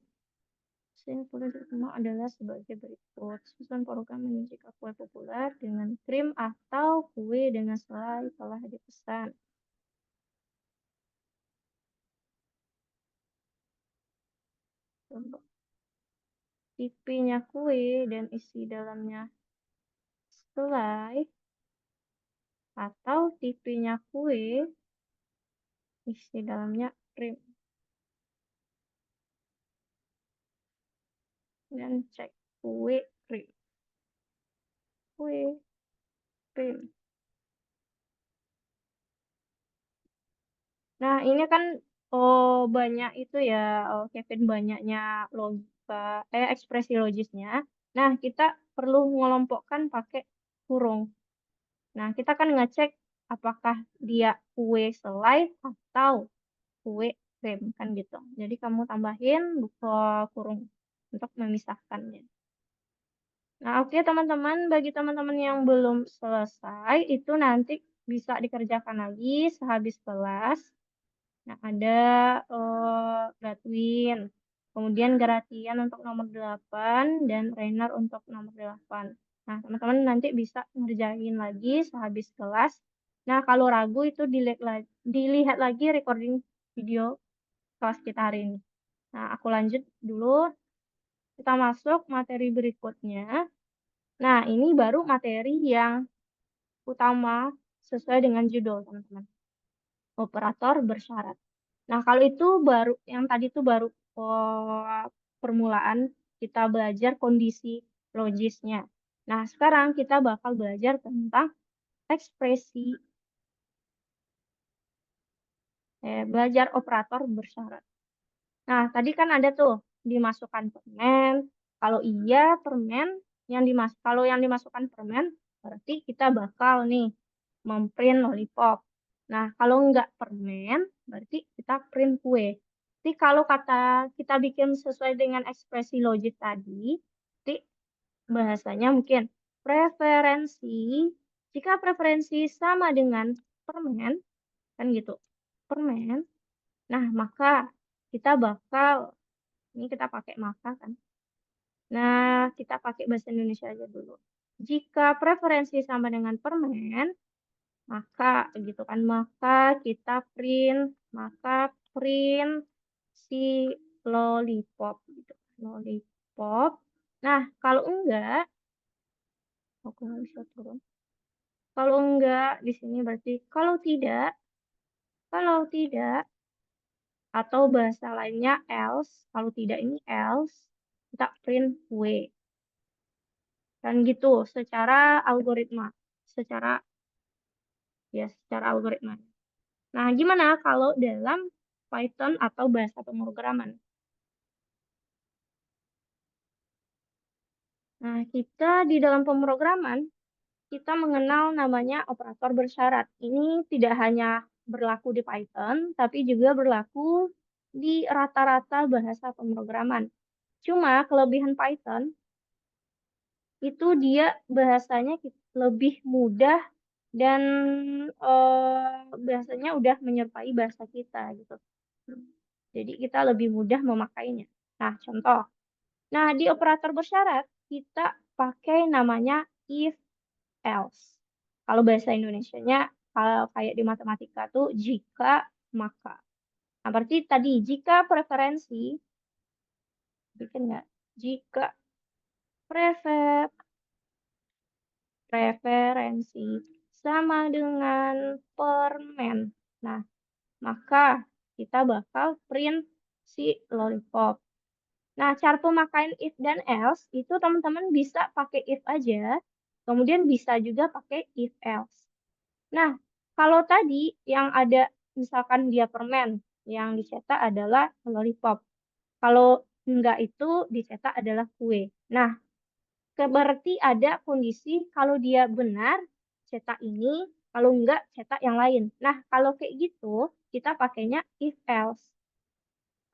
Speaker 1: Simpulnya semua adalah sebagai berikut. Susun program menyajikan kue populer dengan krim atau kue dengan selai telah dipesan. Contoh. Tipenya kue dan isi dalamnya selai atau tipenya kue isi dalamnya krim. Dan cek kue krim. Kue krim. Nah, ini kan banyak itu ya, Kevin banyaknya logika, ekspresi logisnya. Nah, kita perlu mengelompokkan pakai kurung. Nah, kita kan ngecek apakah dia kue selai atau kue krim kan gitu. Jadi kamu tambahin buku kurung untuk memisahkannya. Nah, oke teman-teman, bagi teman-teman yang belum selesai itu nanti bisa dikerjakan lagi sehabis kelas. Nah, ada Gatwin, kemudian Gratian untuk nomor 8 dan Rainer untuk nomor 8. Nah, teman-teman nanti bisa ngerjain lagi sehabis kelas. Nah, kalau ragu itu dilihat lagi recording video kelas kita hari ini. Nah, aku lanjut dulu. Kita masuk materi berikutnya. Nah, ini baru materi yang utama sesuai dengan judul, teman-teman. Operator bersyarat. Nah, kalau itu baru, yang tadi itu baru permulaan kita belajar kondisi logisnya. Nah, sekarang kita bakal belajar tentang ekspresi. Belajar operator bersyarat. Nah, tadi kan ada tuh dimasukkan permen. Kalau iya permen kalau yang dimasukkan permen berarti kita bakal nih memprint lollipop. Nah, kalau enggak permen berarti kita print kue. Jadi kalau kata kita bikin sesuai dengan ekspresi logis tadi, nanti bahasanya mungkin preferensi. Jika preferensi sama dengan permen, kan gitu. Permen. Nah, maka kita bakal ini kita pakai maka kan. Nah, kita pakai bahasa Indonesia aja dulu. Jika preferensi sama dengan permen, maka gitu kan, maka print si lollipop gitu. Lollipop. Nah, kalau enggak, aku nggak bisa turun. Kalau enggak di sini berarti kalau tidak atau bahasa lainnya else, kalau tidak ini else, kita print kue. Dan gitu secara algoritma, secara algoritma. Nah, gimana kalau dalam Python atau bahasa pemrograman? Nah, kita di dalam pemrograman kita mengenal namanya operator bersyarat. Ini tidak hanya berlaku di Python, tapi juga berlaku di rata-rata bahasa pemrograman. Cuma kelebihan Python itu dia bahasanya lebih mudah dan bahasanya udah menyerupai bahasa kita gitu. Jadi kita lebih mudah memakainya. Nah, contoh. Nah, di operator bersyarat kita pakai namanya if else. Kalau bahasa Indonesianya kalau kayak di matematika tuh jika maka. Nah, berarti tadi jika preferensi bikin nggak? Jika preferensi sama dengan permen. Nah, maka kita bakal print si lollipop. Nah, cara pemakaian if dan else itu teman-teman bisa pakai if aja, kemudian bisa juga pakai if else. Nah, kalau tadi yang ada misalkan dia permen, yang dicetak adalah lollipop. Kalau enggak itu dicetak adalah kue. Nah, berarti ada kondisi kalau dia benar cetak ini, kalau enggak cetak yang lain. Nah, kalau kayak gitu kita pakainya if else.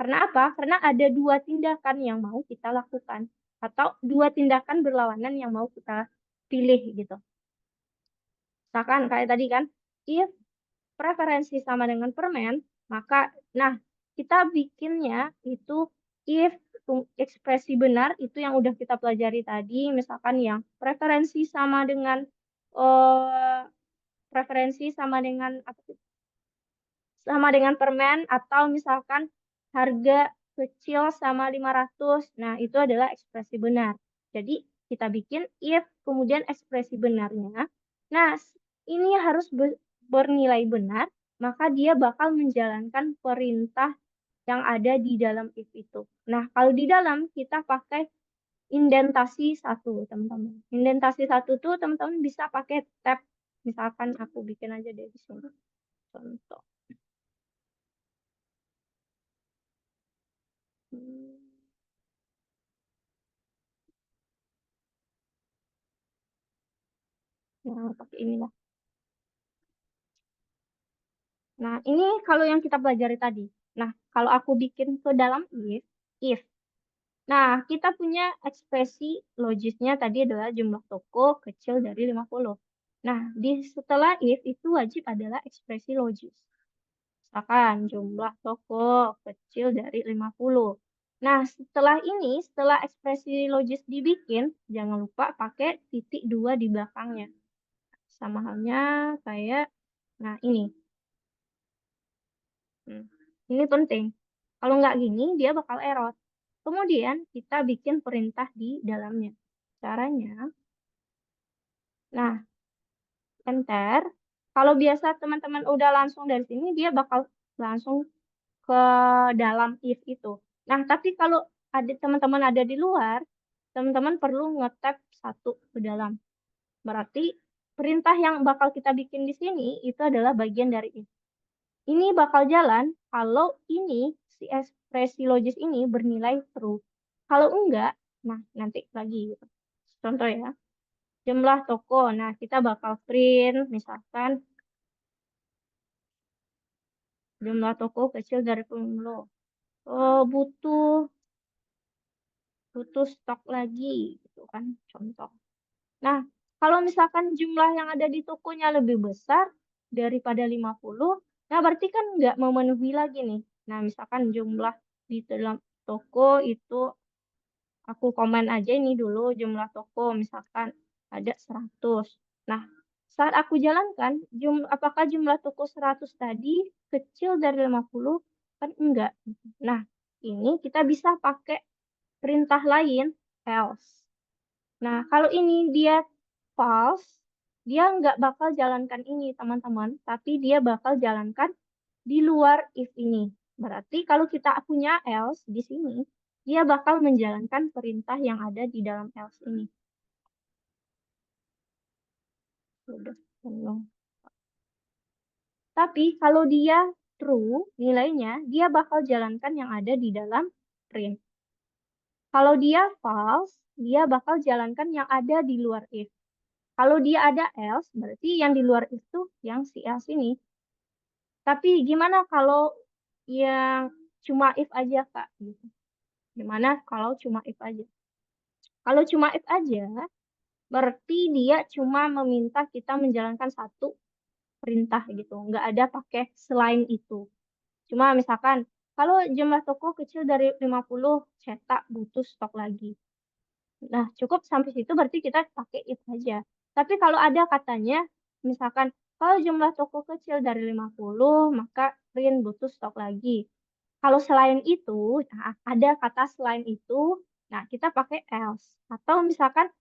Speaker 1: Karena apa? Karena ada dua tindakan yang mau kita lakukan atau dua tindakan berlawanan yang mau kita pilih gitu. Misalkan kayak tadi kan, if preferensi sama dengan permen, maka nah kita bikinnya itu if ekspresi benar itu yang udah kita pelajari tadi, misalkan yang preferensi sama dengan apa sih? Sama dengan permen atau misalkan harga kecil sama 500. Nah, itu adalah ekspresi benar. Jadi, kita bikin if kemudian ekspresi benarnya. Nah, ini harus bernilai benar, maka dia bakal menjalankan perintah yang ada di dalam if itu. Nah, kalau di dalam kita pakai indentasi 1, teman-teman. Indentasi 1 tuh teman-teman bisa pakai tab. Misalkan aku bikin aja deh di sini. Contoh. Nah, pakai inilah. Nah, ini kalau yang kita pelajari tadi. Nah, kalau aku bikin ke dalam if. Nah, kita punya ekspresi logisnya tadi adalah jumlah toko kecil dari 50. Nah, setelah if itu wajib adalah ekspresi logis. Misalkan jumlah toko kecil dari 50. Nah, setelah ekspresi logis dibikin, jangan lupa pakai titik 2 di belakangnya. Sama halnya kayak, nah ini. Ini penting. Kalau nggak gini, dia bakal error. Kemudian kita bikin perintah di dalamnya. Caranya, nah, enter. Kalau biasa teman-teman udah langsung dari sini, dia bakal langsung ke dalam if itu. Nah, tapi kalau ada teman-teman ada di luar, teman-teman perlu nge-tab 1 ke dalam. Berarti perintah yang bakal kita bikin di sini itu adalah bagian dari if. Ini bakal jalan kalau ini si ekspresi logis ini bernilai true. Kalau enggak, nah nanti lagi gitu. Contoh ya, jumlah toko. Nah, kita bakal print misalkan jumlah toko kecil dari 10. Oh, butuh stok lagi gitu kan, contoh. Nah, kalau misalkan jumlah yang ada di tokonya lebih besar daripada 50, nah berarti kan nggak memenuhi lagi nih. Nah, misalkan jumlah di dalam toko itu aku komen aja ini dulu jumlah toko misalkan ada 100. Nah, saat aku jalankan, apakah jumlah toko 100 tadi kecil dari 50? Kan enggak. Nah, ini kita bisa pakai perintah lain, else. Nah, kalau ini dia false, dia nggak bakal jalankan ini, teman-teman. Tapi dia bakal jalankan di luar if ini. Berarti kalau kita punya else di sini, dia bakal menjalankan perintah yang ada di dalam else ini. Sudah penuh. Tapi kalau dia true nilainya, dia bakal jalankan yang ada di dalam print. Kalau dia false, dia bakal jalankan yang ada di luar if. Kalau dia ada else, berarti yang di luar itu yang si else ini. Tapi gimana kalau yang cuma if aja, Kak? Gitu. Gimana kalau cuma if aja? Kalau cuma if aja, berarti dia cuma meminta kita menjalankan satu perintah gitu. Nggak ada pakai selain itu. Cuma misalkan, kalau jumlah toko kecil dari 50, cetak butuh stok lagi. Nah, cukup sampai situ berarti kita pakai if aja. Tapi kalau ada katanya, misalkan kalau jumlah toko kecil dari 50, maka print butuh stok lagi. Kalau selain itu, nah, ada kata selain itu, nah kita pakai else. Atau misalkan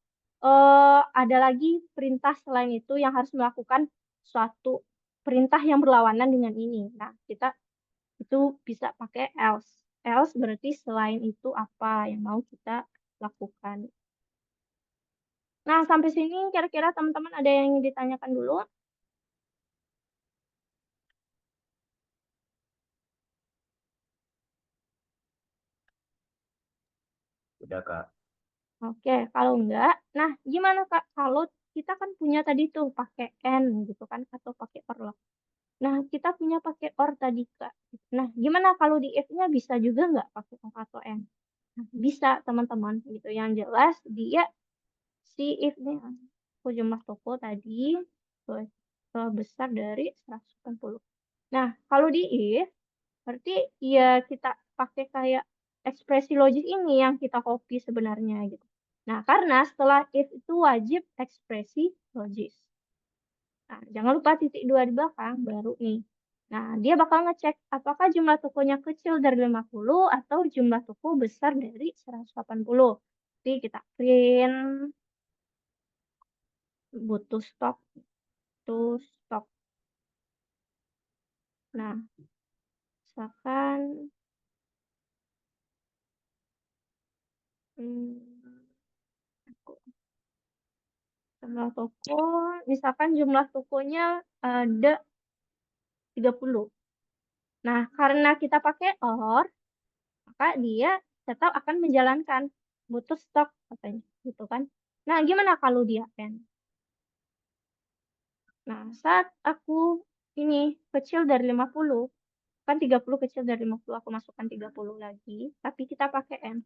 Speaker 1: ada lagi perintah selain itu yang harus melakukan suatu perintah yang berlawanan dengan ini. Nah, kita itu bisa pakai else. Else berarti selain itu apa yang mau kita lakukan. Nah, sampai sini kira-kira teman-teman ada yang ingin ditanyakan dulu?
Speaker 5: Udah, Kak.
Speaker 1: Oke, kalau enggak, nah gimana Kak kalau kita kan punya tadi tuh pakai and gitu kan atau pakai or lah. Nah, kita punya pakai or tadi Kak. Nah, gimana kalau di if-nya bisa juga nggak pakai or atau and? Nah, bisa teman-teman gitu. Yang jelas dia si if-nya jumlah toko tadi besar dari 180. Nah, kalau di if berarti ya kita pakai kayak ekspresi logis ini yang kita copy sebenarnya gitu. Nah, karena setelah if itu wajib ekspresi logis. Nah, jangan lupa titik 2 di belakang baru nih. Nah, dia bakal ngecek apakah jumlah tokonya kecil dari 50 atau jumlah toko besar dari 180. Jadi kita print butuh stok, Nah, misalkan jumlah toko, misalkan jumlah tokonya ada 30. Nah, karena kita pakai or, maka dia tetap akan menjalankan butuh stok katanya, gitu kan. Nah, gimana kalau dia end? Nah, saat aku ini kecil dari 50, kan 30 kecil dari 50, aku masukkan 30 lagi, tapi kita pakai end.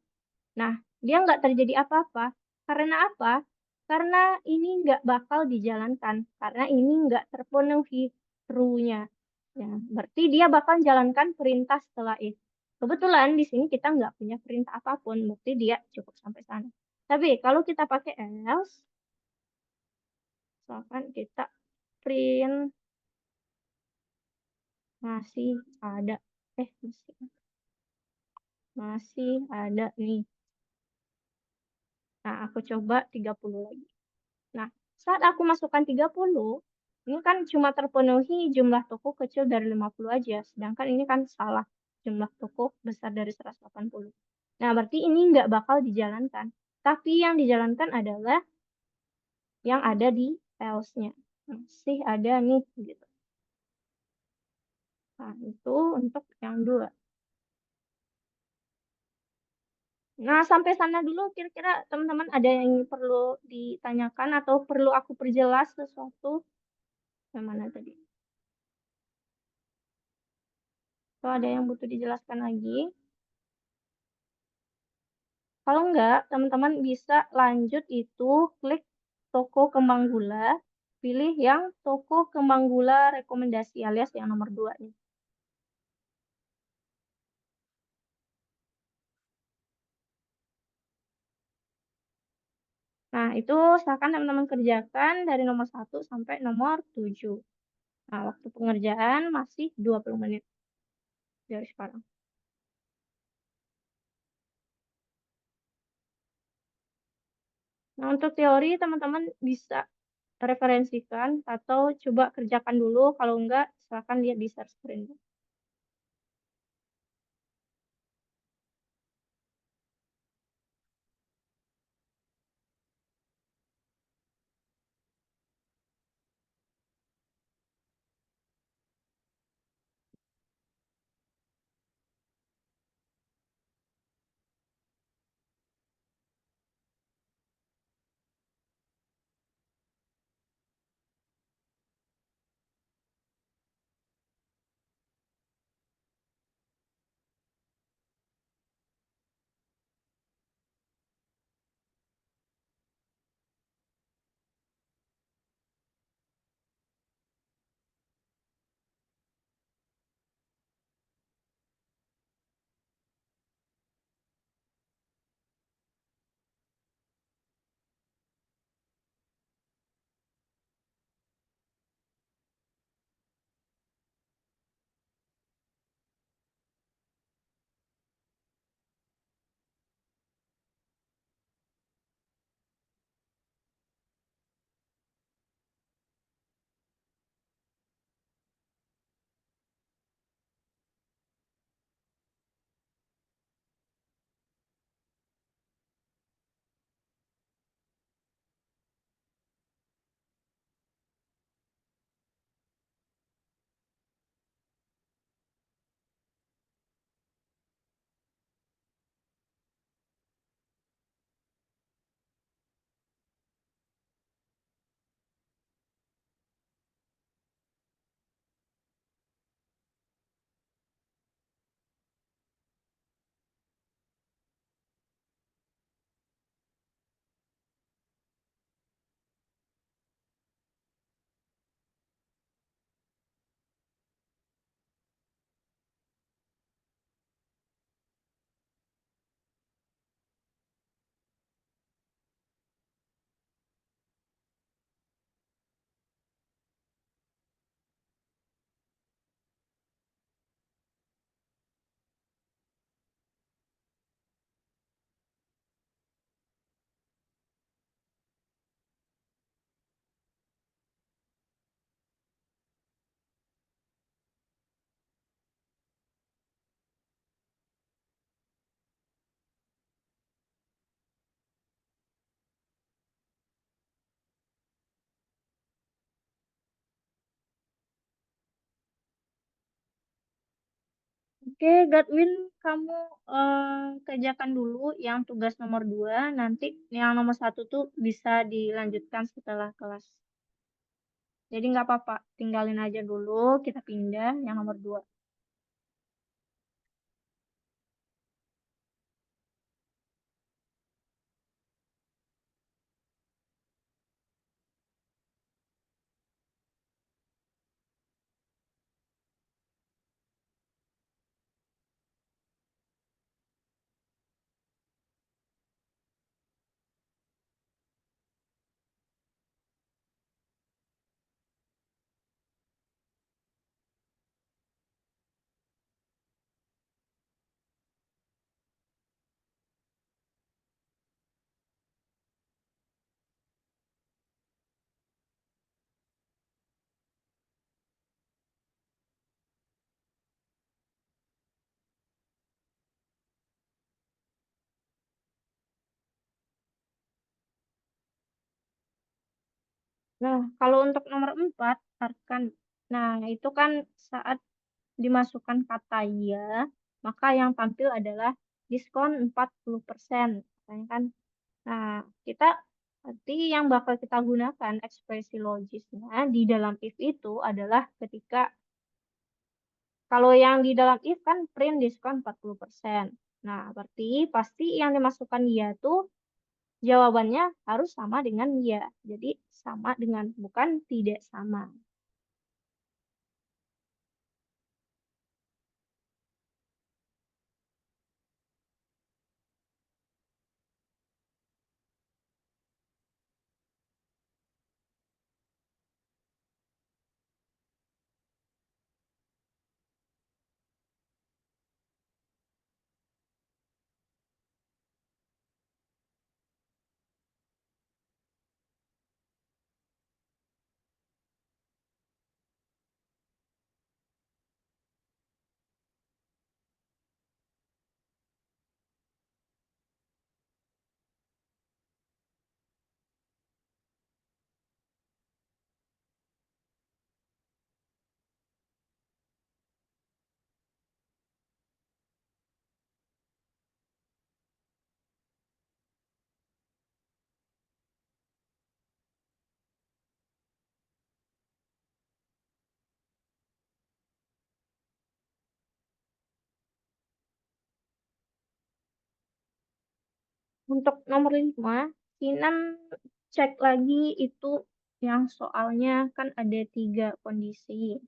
Speaker 1: Nah, dia nggak terjadi apa-apa. Karena apa? Karena ini nggak bakal dijalankan. Karena ini nggak terpenuhi true-nya. Ya, berarti dia bakal jalankan perintah setelah if. Kebetulan di sini kita nggak punya perintah apapun, berarti dia cukup sampai sana. Tapi kalau kita pakai else, misalkan kita print masih ada, masih ada nih. Nah, aku coba 30 lagi. Nah, saat aku masukkan 30, ini kan cuma terpenuhi jumlah toko kecil dari 50 aja, sedangkan ini kan salah, jumlah toko besar dari 180. Nah, berarti ini nggak bakal dijalankan. Tapi yang dijalankan adalah yang ada di else-nya. masih ada nih gitu. Nah, itu untuk yang dua. Nah, sampai sana dulu kira-kira teman-teman ada yang perlu ditanyakan atau perlu aku perjelas sesuatu? Yang mana tadi? Atau ada yang butuh dijelaskan lagi? Kalau enggak, teman-teman bisa lanjut itu klik toko kembang gula, pilih yang toko kembang gula rekomendasi alias yang nomor 2 nih. Nah, itu silakan teman-teman kerjakan dari nomor 1 sampai nomor 7. Nah, waktu pengerjaan masih 20 menit dari sekarang. Nah, untuk teori teman-teman bisa referensikan atau coba kerjakan dulu. Kalau enggak, silakan lihat di share screen. Oke, Godwin, kamu kerjakan dulu yang tugas nomor 2. Nanti yang nomor 1 tuh bisa dilanjutkan setelah kelas. Jadi nggak apa-apa, tinggalin aja dulu, kita pindah yang nomor 2. Nah, kalau untuk nomor 4, arkan. Nah, itu kan saat dimasukkan kata ya, maka yang tampil adalah diskon 40%. Katanya kan. Nah, kita nanti yang bakal kita gunakan ekspresi logisnya di dalam if itu adalah ketika kalau yang di dalam if kan print diskon 40%. Nah, berarti pasti yang dimasukkan ya tuh jawabannya harus sama dengan ya. Jadi sama dengan bukan tidak sama. Untuk nomor 5, Kinan cek lagi itu yang soalnya kan ada 3 kondisi.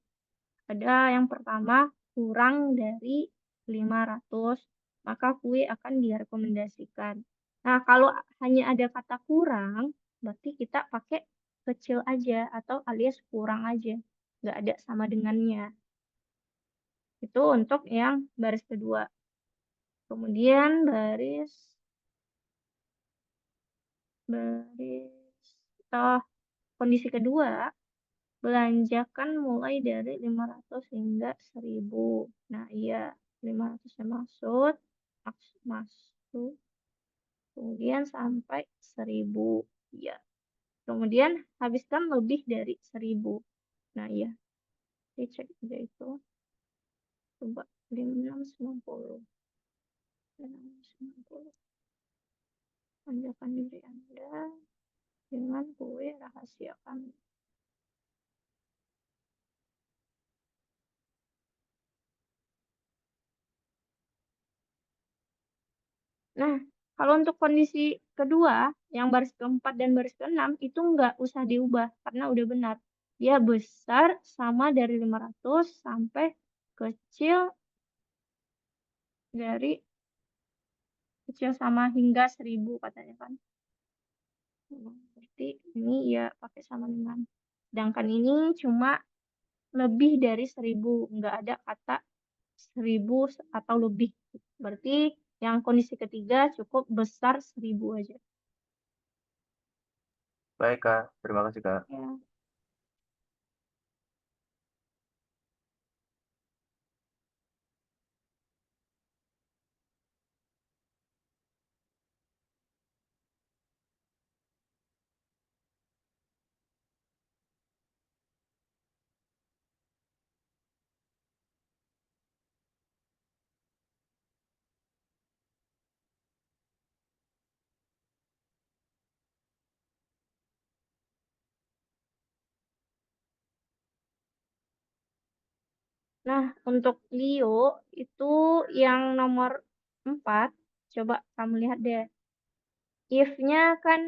Speaker 1: Ada yang pertama kurang dari 500, maka kue akan direkomendasikan. Nah, kalau hanya ada kata kurang, berarti kita pakai kecil aja atau alias kurang aja. Nggak ada sama dengannya. Itu untuk yang baris kedua. Kemudian baris oh, kondisi kedua, belanjakan mulai dari 500 hingga 1000. Nah, iya, 500-nya masuk, kemudian sampai 1000. Iya. Kemudian habiskan lebih dari 1000. Nah, iya. Dicek aja itu. Coba 5690. 5690. Tanjakan diri Anda dengan kue rahasia kami. Nah, kalau untuk kondisi kedua, yang baris keempat dan baris keenam, itu nggak usah diubah karena udah benar. Dia besar sama dari 500 sampai kecil dari kecil sama hingga 1000 katanya kan. Berarti ini ya pakai sama dengan. Sedangkan ini cuma lebih dari 1000, nggak ada kata 1000 atau lebih. Berarti yang kondisi ketiga cukup besar 1000 aja.
Speaker 5: Baik, Kak. Terima kasih, Kak.
Speaker 1: Ya. Nah, untuk Leo itu yang nomor 4, coba kamu lihat deh. If-nya kan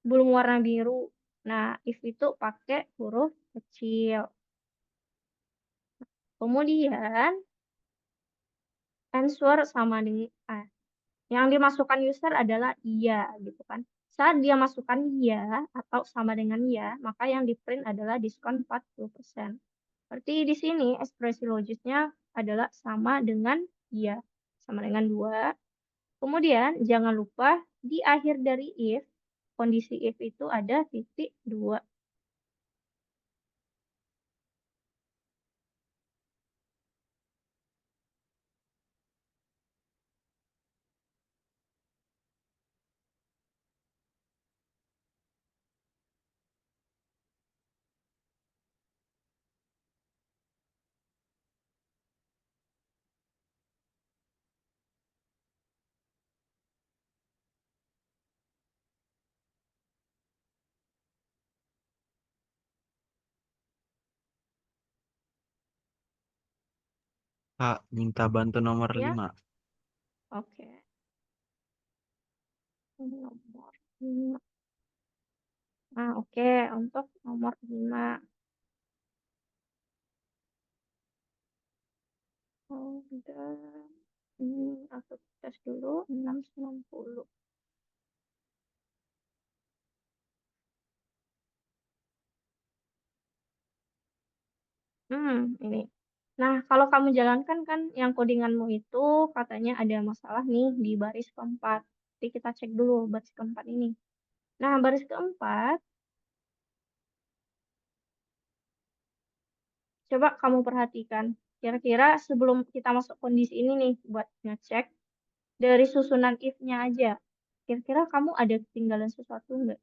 Speaker 1: belum warna biru. Nah, if itu pakai huruf kecil. Kemudian, answer sama dengan yang dimasukkan user adalah iya gitu kan. Saat dia masukkan iya atau sama dengan iya, maka yang di print adalah diskon 40%. Berarti di sini ekspresi logisnya adalah sama dengan iya, sama dengan 2. Kemudian jangan lupa di akhir dari if, kondisi if itu ada titik 2.
Speaker 3: Kak, minta bantu nomor
Speaker 1: Ya.
Speaker 3: 5.
Speaker 1: Oke. Nomor 5. Nah, oke. Untuk nomor 5. Oh, udah. Aku tes dulu. 690. Ini. Nah, kalau kamu jalankan kan yang codinganmu itu katanya ada masalah nih di baris keempat. Jadi kita cek dulu baris keempat ini. Nah, baris keempat, coba kamu perhatikan. Kira-kira sebelum kita masuk kondisi ini nih, buat ngecek, dari susunan if-nya aja. Kira-kira kamu ada ketinggalan sesuatu nggak?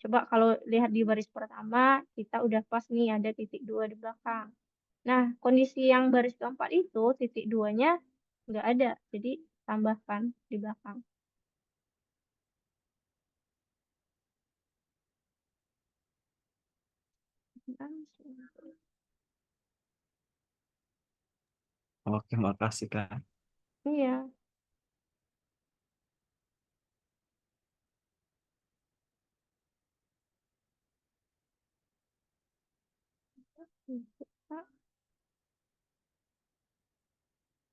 Speaker 1: Coba kalau lihat di baris pertama, kita udah pas nih ada titik 2 di belakang. Nah, kondisi yang baris keempat itu, titik 2-nya nggak ada. Jadi, tambahkan di belakang.
Speaker 3: Oke, makasih Kak.
Speaker 1: Iya.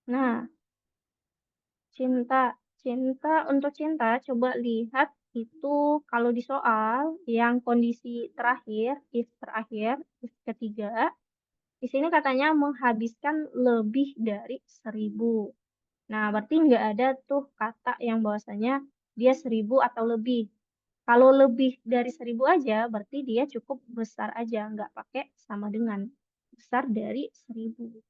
Speaker 1: Nah, untuk cinta, coba lihat itu kalau di soal yang kondisi terakhir, if terakhir, if ketiga, di sini katanya menghabiskan lebih dari 1000. Nah, berarti nggak ada tuh kata yang bahwasanya dia 1000 atau lebih. Kalau lebih dari 1000 aja, berarti dia cukup besar aja, nggak pakai sama dengan. Besar dari 1000.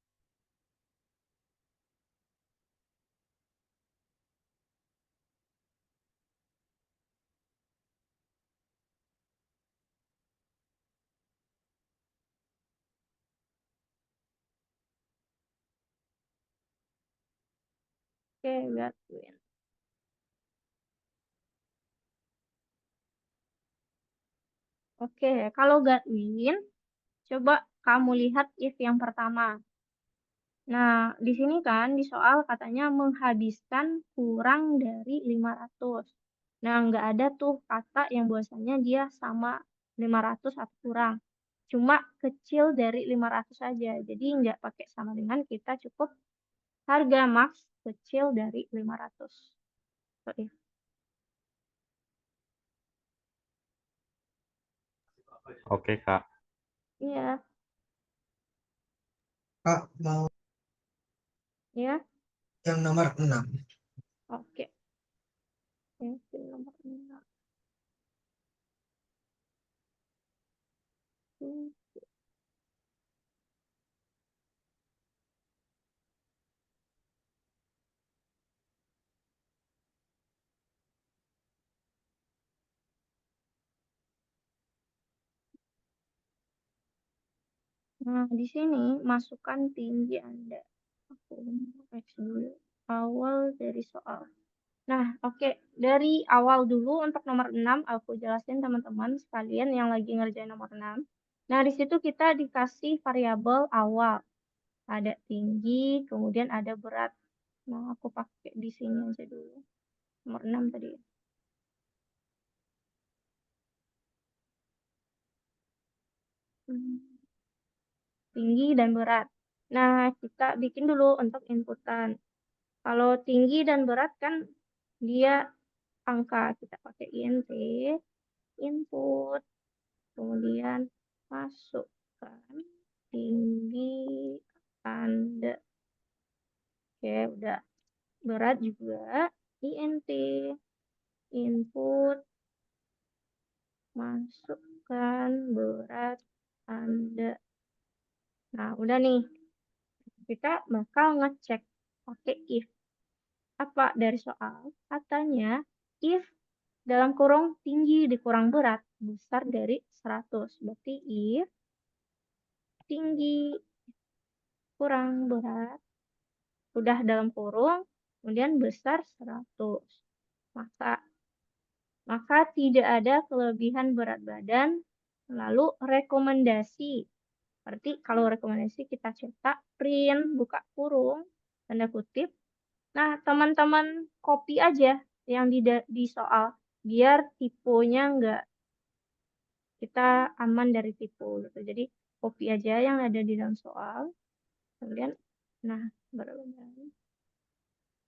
Speaker 1: Oke, Gatwin. Oke, kalau Gatwin, coba kamu lihat if yang pertama. Nah, di sini kan di soal katanya menghabiskan kurang dari 500. Nah, nggak ada tuh kata yang bahwasanya dia sama 500 atau kurang. Cuma kecil dari 500 saja. Jadi nggak pakai sama dengan, kita cukup harga max kecil dari 500. So, if.
Speaker 4: Oke, Kak.
Speaker 1: Iya,
Speaker 2: Kak, mau
Speaker 1: ya.
Speaker 2: yang nomor 6.
Speaker 1: Oke. Yang nomor 6. Nah, di sini masukkan tinggi Anda. Aku koreksi dulu awal dari soal. Nah, oke. Dari awal dulu untuk nomor 6, aku jelasin teman-teman sekalian yang lagi ngerjain nomor 6. Nah, di situ kita dikasih variabel awal. Ada tinggi, kemudian ada berat. Nah, aku pakai di sini aja dulu. Nomor 6 tadi. Tinggi dan berat. Nah, kita bikin dulu untuk inputan. Kalau tinggi dan berat kan dia angka. Kita pakai int, input, kemudian masukkan tinggi Anda. Oke, udah. Berat juga, int, input, masukkan berat Anda. Nah, udah nih. Kita bakal ngecek pakai if. Apa dari soal? Katanya if dalam kurung tinggi dikurang berat besar dari 100. Berarti if tinggi kurang berat udah dalam kurung kemudian besar 100. Maka tidak ada kelebihan berat badan. Lalu rekomendasi Berarti kalau rekomendasi kita cetak, print, buka kurung, tanda kutip. Nah, teman-teman copy aja yang di soal, biar tipenya enggak, kita aman dari tipu gitu. Jadi copy aja yang ada di dalam soal. Kemudian, nah,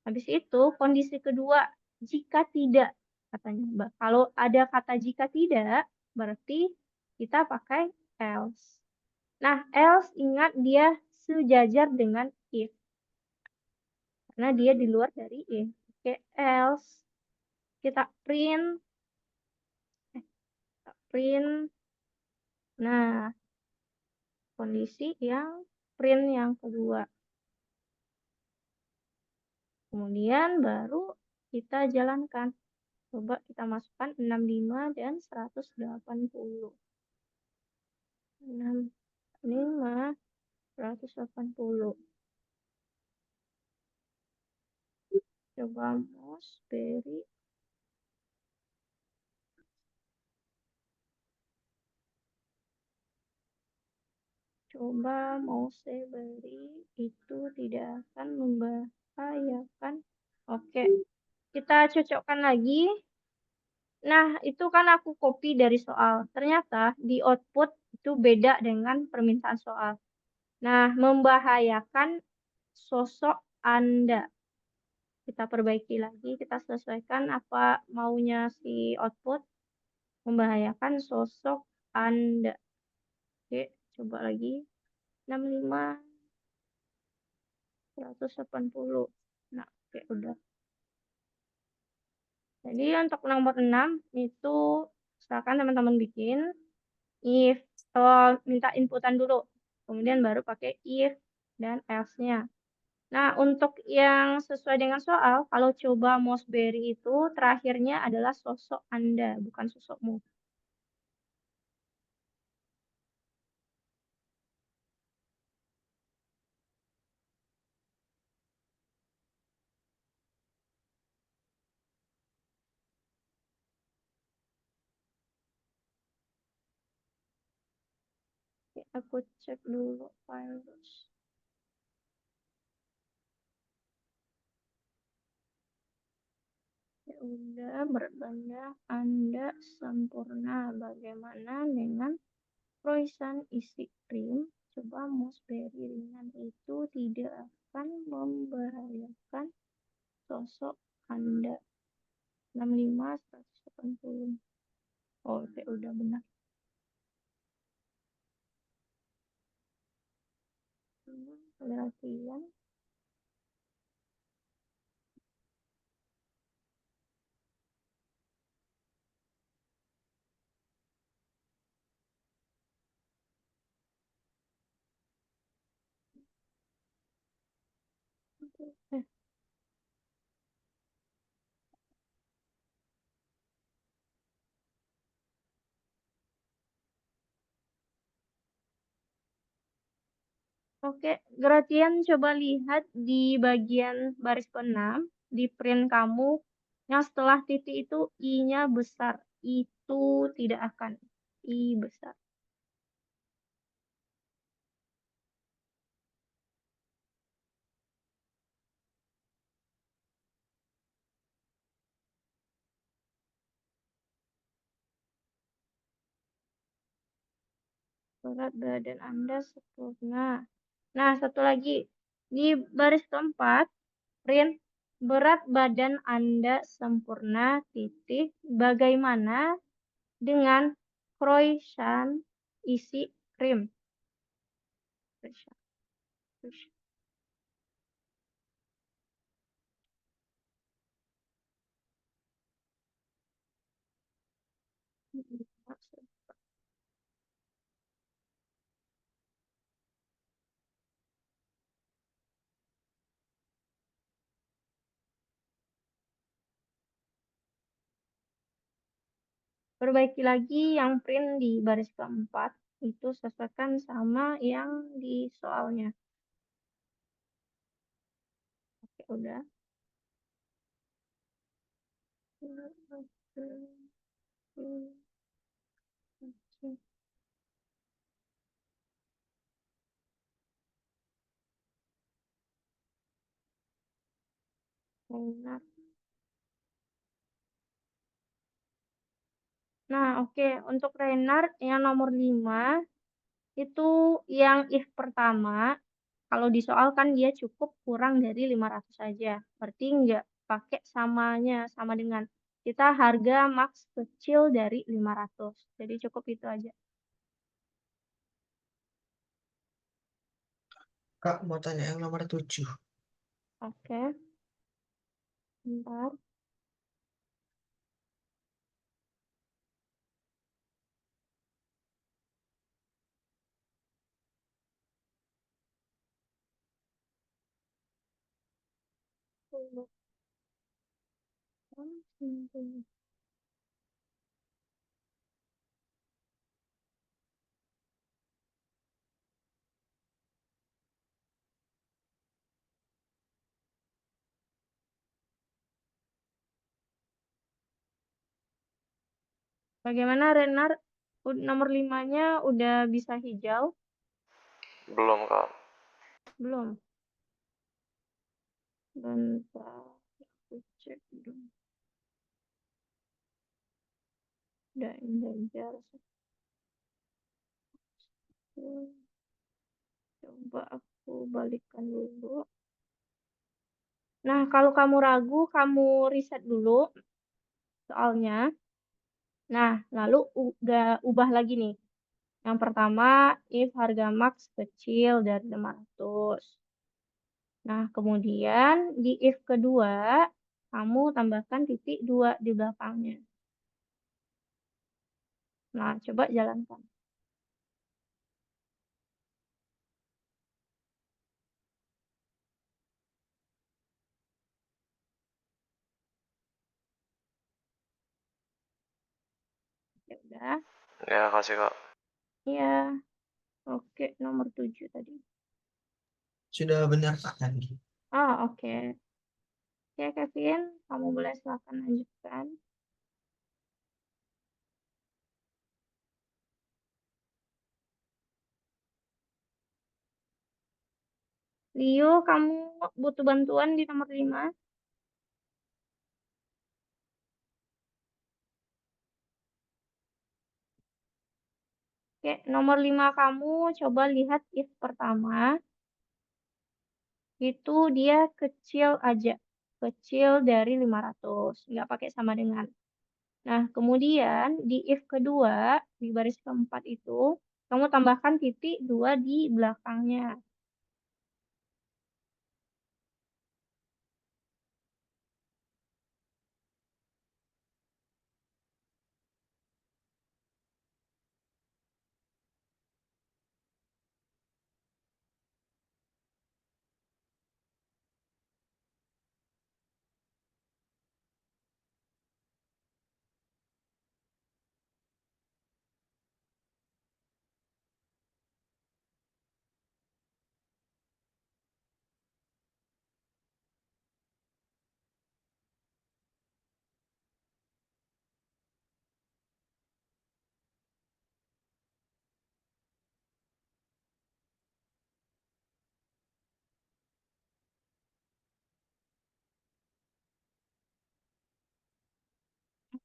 Speaker 1: habis itu kondisi kedua, jika tidak katanya Mbak. Kalau ada kata jika tidak, berarti kita pakai else. Nah, else ingat dia sejajar dengan if. Karena dia di luar dari if. Oke, else. Kita print. Print. Nah, kondisi yang print yang kedua. Kemudian baru kita jalankan. Coba kita masukkan 65 dan 180. 65, 180. Coba mouse, beri. Coba mouse beri itu tidak akan membahayakan. Oke, kita cocokkan lagi. Nah, itu kan aku copy dari soal. Ternyata di output itu beda dengan permintaan soal. Nah, membahayakan sosok Anda. Kita perbaiki lagi, kita sesuaikan apa maunya si output. Membahayakan sosok Anda. Oke, coba lagi. 65, 180. Nah, oke, udah. Jadi untuk nomor 6 itu silakan teman-teman bikin if, minta inputan dulu. Kemudian baru pakai if dan else-nya. Nah, untuk yang sesuai dengan soal, kalau coba Moseberry itu terakhirnya adalah sosok Anda, bukan sosokmu. Oke, aku cek dulu virus. Ya udah, berbanda Anda sempurna. Bagaimana dengan croissant isi krim? Coba Moseberry ringan itu tidak akan membahayakan sosok Anda. 65, 180. Oh, oke, udah benar. Latihan. Eh, Oke, Gratian coba lihat di bagian baris ke-6, di print kamu, yang setelah titik itu I-nya besar. Itu tidak akan. I besar. Berat badan Anda sempurna. Nah, satu lagi. Di baris keempat, print berat badan Anda sempurna, titik. Bagaimana dengan croissant isi krim? Croissant. Perbaiki lagi yang print di baris keempat, itu sesuaikan sama yang di soalnya. Oke, udah. Reinhard. Nah, oke. Untuk Reinhard yang nomor 5 itu yang if pertama. Kalau di soal kan dia cukup kurang dari 500 saja. Berarti nggak pakai samanya, sama dengan kita harga max kecil dari 500. Jadi cukup itu aja.
Speaker 2: Kak, mau tanya yang nomor 7.
Speaker 1: Oke. Bentar. Bagaimana Renard? Nomor 5-nya udah bisa hijau?
Speaker 5: Belum, Kak.
Speaker 1: Belum. Bentar. Aku cek dulu. Udah endanger. Coba aku balikkan dulu. Nah, kalau kamu ragu, kamu riset dulu soalnya. Nah, lalu udah ubah lagi nih. Yang pertama, if harga max kecil dari 500. Nah, kemudian di if kedua, kamu tambahkan titik 2 di belakangnya. Nah, coba jalankan. Ya udah.
Speaker 5: Ya, kasih, Kak.
Speaker 1: Iya. Oke, nomor 7 tadi.
Speaker 2: Sudah benar Kak tadi.
Speaker 1: Oh, oke. Oke, Kevin, kamu boleh silakan lanjutkan. Leo, kamu butuh bantuan di nomor 5? Oke, nomor 5 kamu coba lihat if pertama. Itu dia kecil aja. Kecil dari 500. Nggak pakai sama dengan. Nah, kemudian di if kedua, di baris keempat itu, kamu tambahkan titik 2 di belakangnya.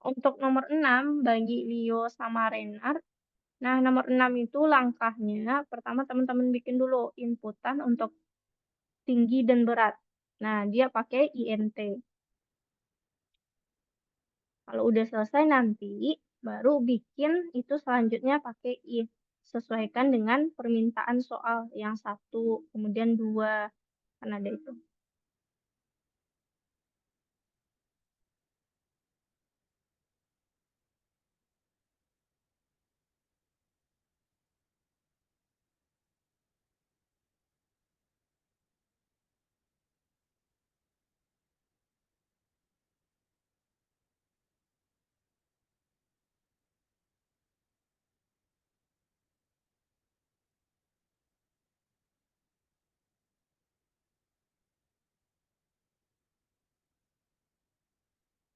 Speaker 1: Untuk nomor 6, bagi Leo sama Renard. Nah, nomor 6 itu langkahnya, pertama teman-teman bikin dulu inputan untuk tinggi dan berat. Nah, dia pakai INT. Kalau udah selesai nanti, baru bikin itu selanjutnya pakai if. Sesuaikan dengan permintaan soal yang 1, kemudian 2. Kan ada itu.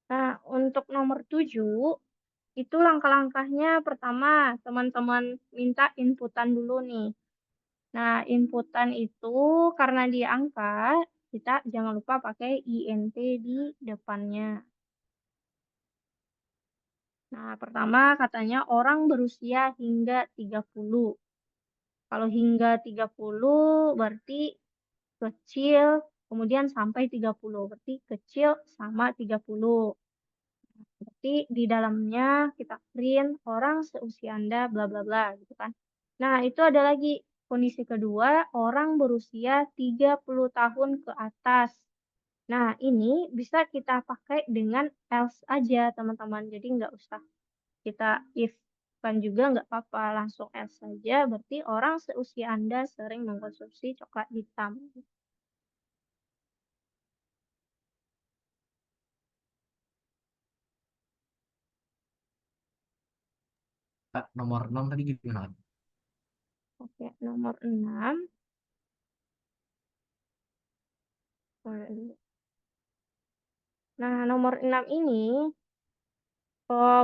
Speaker 1: Nah, untuk nomor 7, itu langkah-langkahnya pertama, teman-teman minta inputan dulu nih. Nah, inputan itu karena dia angka, kita jangan lupa pakai INT di depannya. Nah, pertama katanya orang berusia hingga 30. Kalau hingga 30 berarti kecil, kemudian sampai 30. Berarti kecil sama 30. Berarti di dalamnya kita print orang seusia Anda bla bla bla gitu kan. Nah, itu ada lagi kondisi kedua, orang berusia 30 tahun ke atas. Nah, ini bisa kita pakai dengan else aja, teman-teman. Jadi nggak usah kita if kan juga nggak apa-apa, langsung else saja. Berarti orang seusia Anda sering mengkonsumsi coklat hitam.
Speaker 2: Kak, nomor 6 tadi gimana?
Speaker 1: Oke, nomor 6. Nah, nomor 6 ini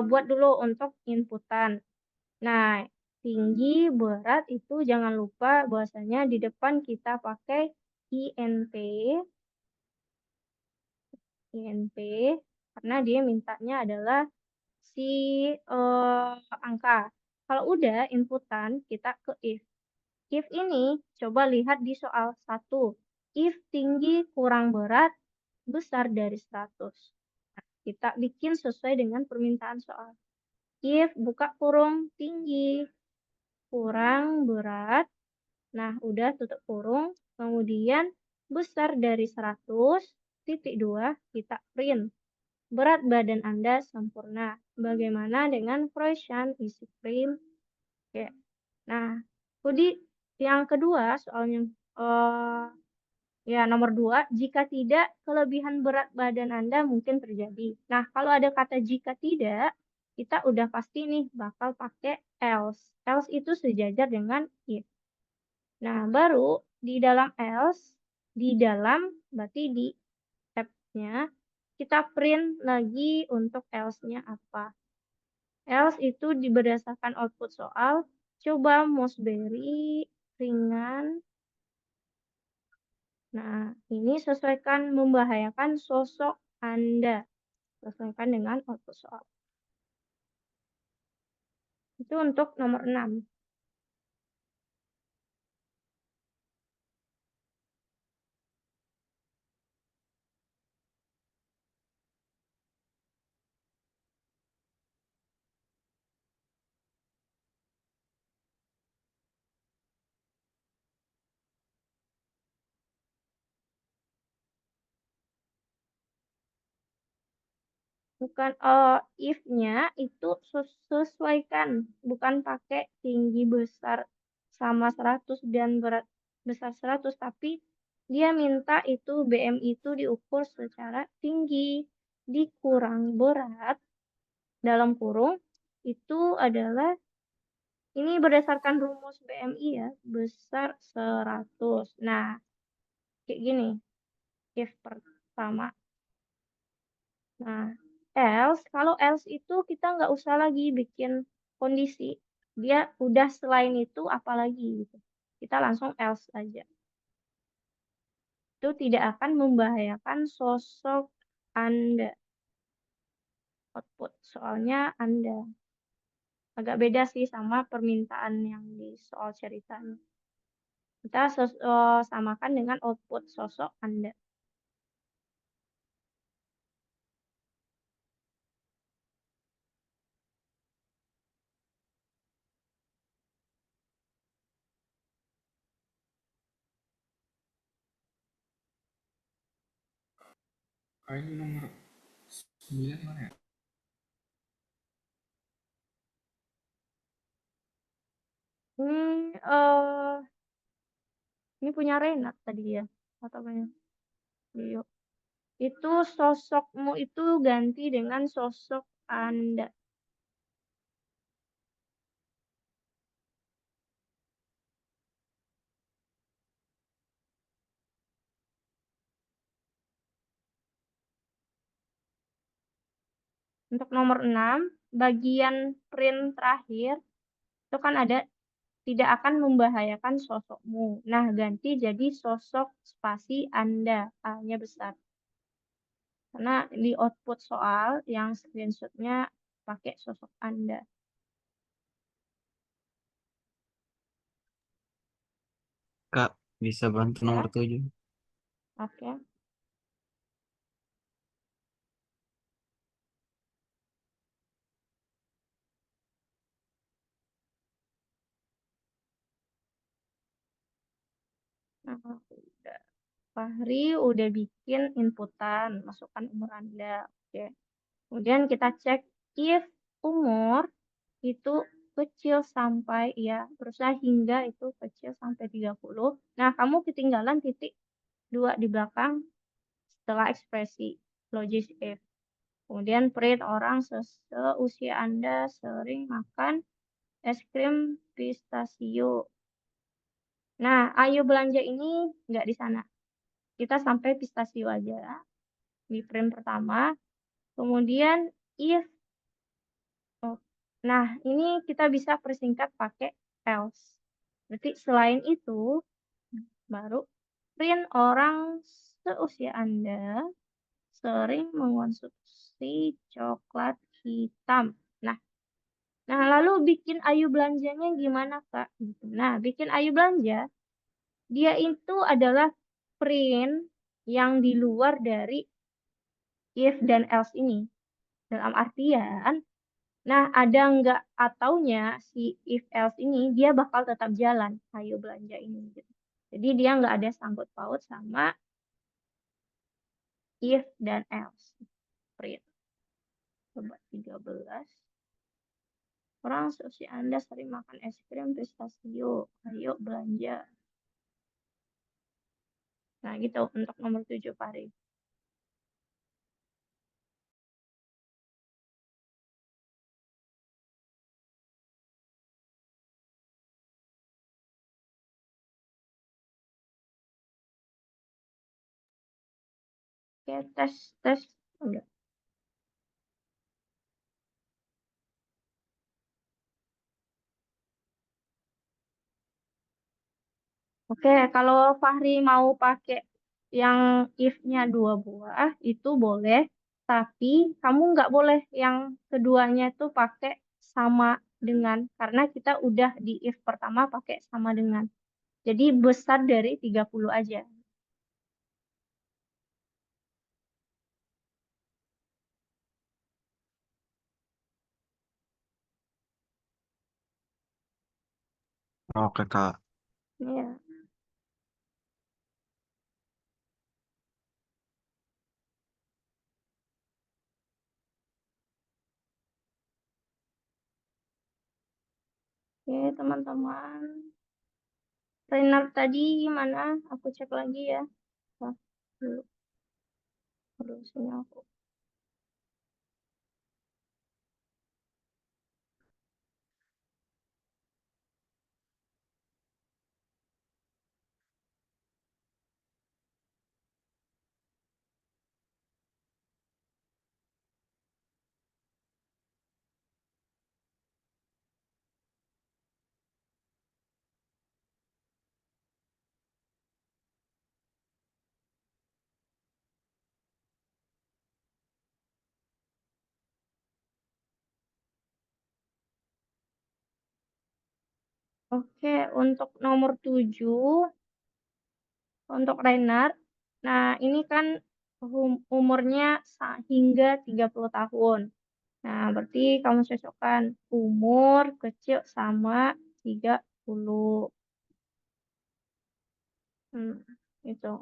Speaker 1: buat dulu untuk inputan. Nah, tinggi, berat itu jangan lupa bahwasanya di depan kita pakai INT, karena dia mintanya adalah si angka. Kalau udah inputan, kita ke if. If ini coba lihat di soal 1. If tinggi kurang berat besar dari 100. Nah, kita bikin sesuai dengan permintaan soal. If buka kurung tinggi kurang berat. Nah, udah tutup kurung. Kemudian besar dari 100, titik 2, kita print. Berat badan Anda sempurna. Bagaimana dengan fraction isi print? Oke. Nah, jadi yang kedua soalnya ya nomor 2, jika tidak kelebihan berat badan Anda mungkin terjadi. Nah, kalau ada kata jika tidak, kita udah pasti nih bakal pakai else. Else itu sejajar dengan if. Nah, baru di dalam else, di dalam berarti di tab-nya, kita print lagi untuk else-nya apa. Else itu berdasarkan output soal, coba Mossberry ringan. Nah, ini sesuaikan membahayakan sosok Anda. Sesuaikan dengan output soal. Itu untuk nomor 6. Bukan if-nya itu sesuaikan, bukan pakai tinggi besar sama 100 dan berat besar 100, tapi dia minta itu BMI itu diukur secara tinggi dikurang berat dalam kurung itu adalah ini berdasarkan rumus BMI ya, besar 100. Nah, kayak gini, if pertama. Nah, kalau else itu kita nggak usah lagi bikin kondisi. Dia udah selain itu apalagi gitu. Kita langsung else aja. Itu tidak akan membahayakan sosok Anda. Output soalnya Anda. Agak beda sih sama permintaan yang di soal ceritanya. Kita samakan dengan output sosok Anda.
Speaker 6: Ini nomor 9 mana ya?
Speaker 1: Ini punya Renat tadi ya. Atau punya Rio. Itu sosokmu itu ganti dengan sosok Anda. Untuk nomor 6, bagian print terakhir, itu kan ada tidak akan membahayakan sosokmu. Nah, ganti jadi sosok spasi Anda. A-nya besar. Karena di output soal yang screenshotnya pakai sosok Anda.
Speaker 3: Kak, bisa bantu
Speaker 1: Ya.
Speaker 3: nomor 7?
Speaker 1: Oke. Nah, udah. Fahri udah bikin inputan, masukkan umur Anda. Oke. Kemudian kita cek if umur itu kecil sampai ya, berusaha hingga itu kecil sampai 30. Nah, kamu ketinggalan titik 2 di belakang setelah ekspresi logis if. Kemudian print orang seusia Anda sering makan es krim pistachio. Nah, ayo belanja ini nggak di sana. Kita sampai pistachio aja di print pertama. Kemudian if. Oh, nah, ini kita bisa persingkat pakai else. Berarti selain itu, baru print orang seusia Anda sering mengonsumsi coklat hitam. Nah, lalu bikin ayu belanjanya gimana, Kak? Gitu. Nah, bikin ayu belanja, dia itu adalah print yang di luar dari if dan else ini. Dalam artian, nah ada nggak ataunya si if else ini, dia bakal tetap jalan ayu belanja ini. Gitu. Jadi dia nggak ada sangkut paut sama if dan else. Print. Coba 13. Orang seusia Anda sering makan es krim pistachio. Ayo belanja. Nah, gitu untuk nomor 7, Fahri. Oke, tes. Udah. Oke, kalau Fahri mau pakai yang if-nya 2 buah, itu boleh. Tapi kamu nggak boleh yang keduanya itu pakai sama dengan. Karena kita udah di if pertama pakai sama dengan. Jadi besar dari 30 aja.
Speaker 3: Oke, Kak.
Speaker 1: Iya. Oke, teman-teman. Trainer tadi gimana? Aku cek lagi ya. Wah, dulu. Aduh, sinyal aku. Oke, untuk nomor 7, untuk Rainer. Nah, ini kan umurnya hingga 30 tahun. Nah, berarti kamu cocokkan umur kecil sama 30. Hmm, itu.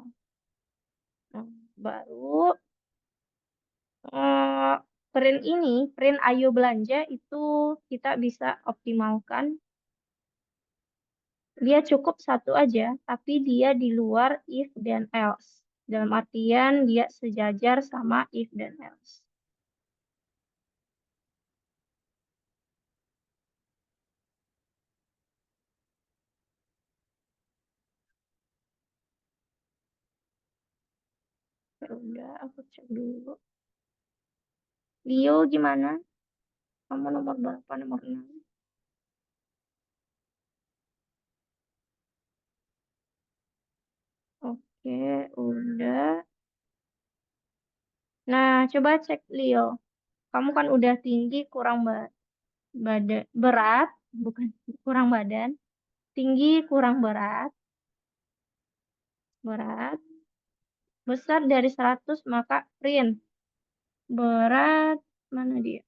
Speaker 1: Nah, baru eh, print ayo belanja itu kita bisa optimalkan. Dia cukup satu aja, tapi dia di luar if dan else. Dalam artian dia sejajar sama if dan else. Ya udah, aku cek dulu. Leo gimana? Kamu nomor berapa? Nomor 6. Oke, udah. Nah, coba cek Leo. Kamu kan udah tinggi kurang berat, bukan kurang badan. Tinggi kurang berat, besar dari 100 maka print. Berat, mana dia?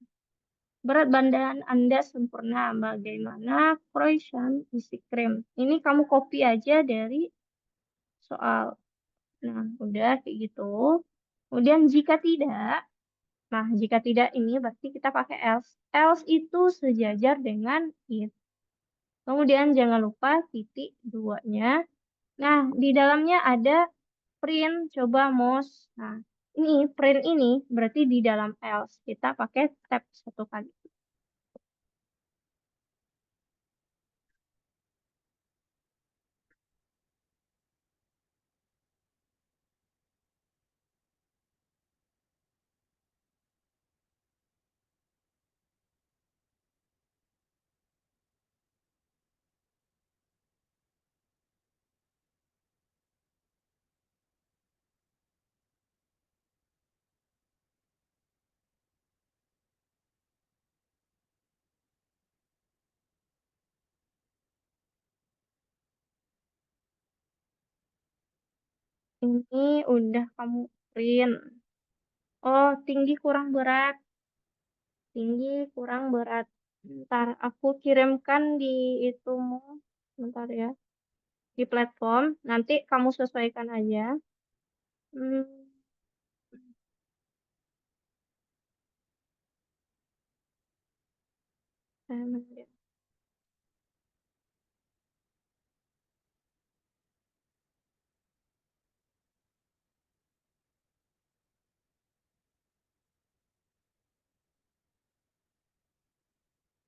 Speaker 1: Berat badan Anda sempurna. Bagaimana Croissant isi krim? Ini kamu copy aja dari soal. Nah, udah kayak gitu. Kemudian jika tidak, nah jika tidak ini berarti kita pakai else. Else itu sejajar dengan if. Kemudian jangan lupa titik duanya. Nah, di dalamnya ada print, coba mouse. Nah, ini print ini berarti di dalam else. Kita pakai tab satu kali. Ini udah kamu print. Oh, tinggi kurang berat. Tinggi kurang berat. Ntar aku kirimkan di itumu. Bentar ya. Di platform. Nanti kamu sesuaikan aja. Hmm, mana dia?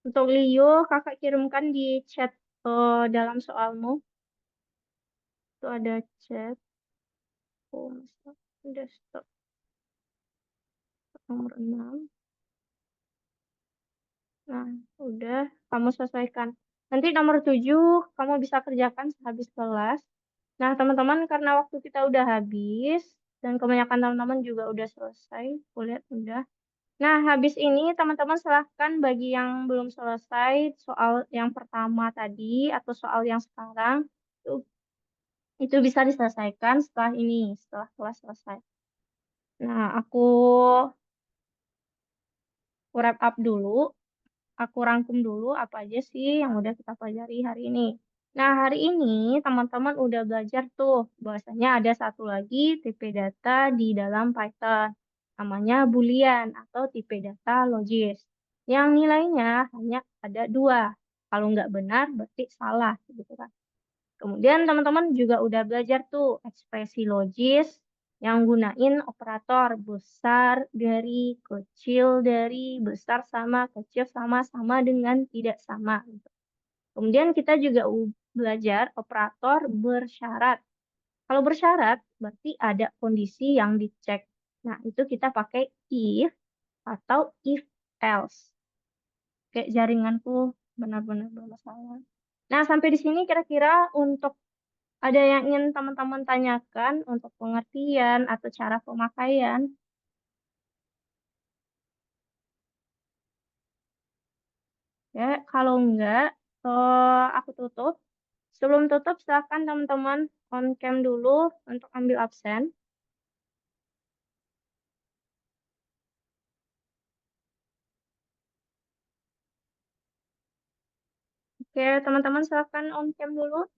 Speaker 1: Untuk Leo, kakak kirimkan di chat dalam soalmu. Itu ada chat. Oh, desktop nomor 6. Nah, udah kamu selesaikan. Nanti nomor 7 kamu bisa kerjakan sehabis kelas. Nah, teman-teman karena waktu kita udah habis dan kebanyakan teman-teman juga udah selesai, aku lihat udah. Nah, habis ini teman-teman silahkan bagi yang belum selesai soal yang pertama tadi atau soal yang sekarang itu, itu bisa diselesaikan setelah ini, setelah kelas selesai. Nah, aku wrap up dulu. Aku rangkum dulu apa aja sih yang udah kita pelajari hari ini. Nah, hari ini teman-teman udah belajar tuh, bahwasanya ada satu lagi tipe data di dalam Python. Namanya Boolean atau tipe data logis. Yang nilainya hanya ada 2. Kalau nggak benar, berarti salah. Gitu kan. Kemudian teman-teman juga udah belajar tuh ekspresi logis yang gunain operator besar dari, kecil dari, besar sama, kecil sama dengan tidak sama. Gitu. Kemudian kita juga belajar operator bersyarat. Kalau bersyarat berarti ada kondisi yang dicek. Nah, itu kita pakai if atau if else. Kayak jaringanku benar-benar bermasalah. Nah, sampai di sini kira-kira untuk ada yang ingin teman-teman tanyakan untuk pengertian atau cara pemakaian? Ya, kalau enggak, aku tutup. Sebelum tutup, silakan teman-teman on cam dulu untuk ambil absen. Oke, teman-teman silakan on cam dulu.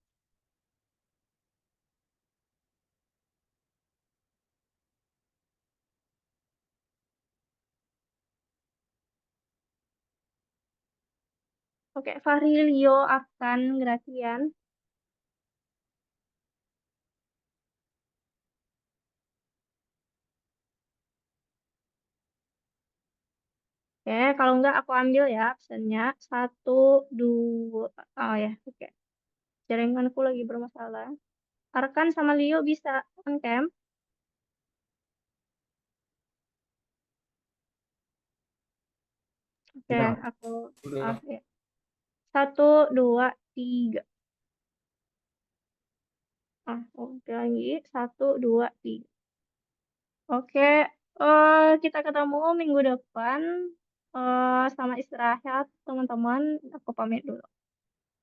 Speaker 1: Oke, Fahri, Leo, Akan, Gratian. Oke, kalau enggak aku ambil ya absennya. 1, 2, oh ya, oke. Jaringanku lagi bermasalah. Arkan sama Leo bisa on cam. Oke,
Speaker 2: Ya,
Speaker 1: aku
Speaker 6: Udah.
Speaker 1: ya. 1, 2, 3. Oke lagi. 1, 2, 3. Oke, kita ketemu minggu depan. Selamat istirahat, teman-teman. Aku pamit dulu.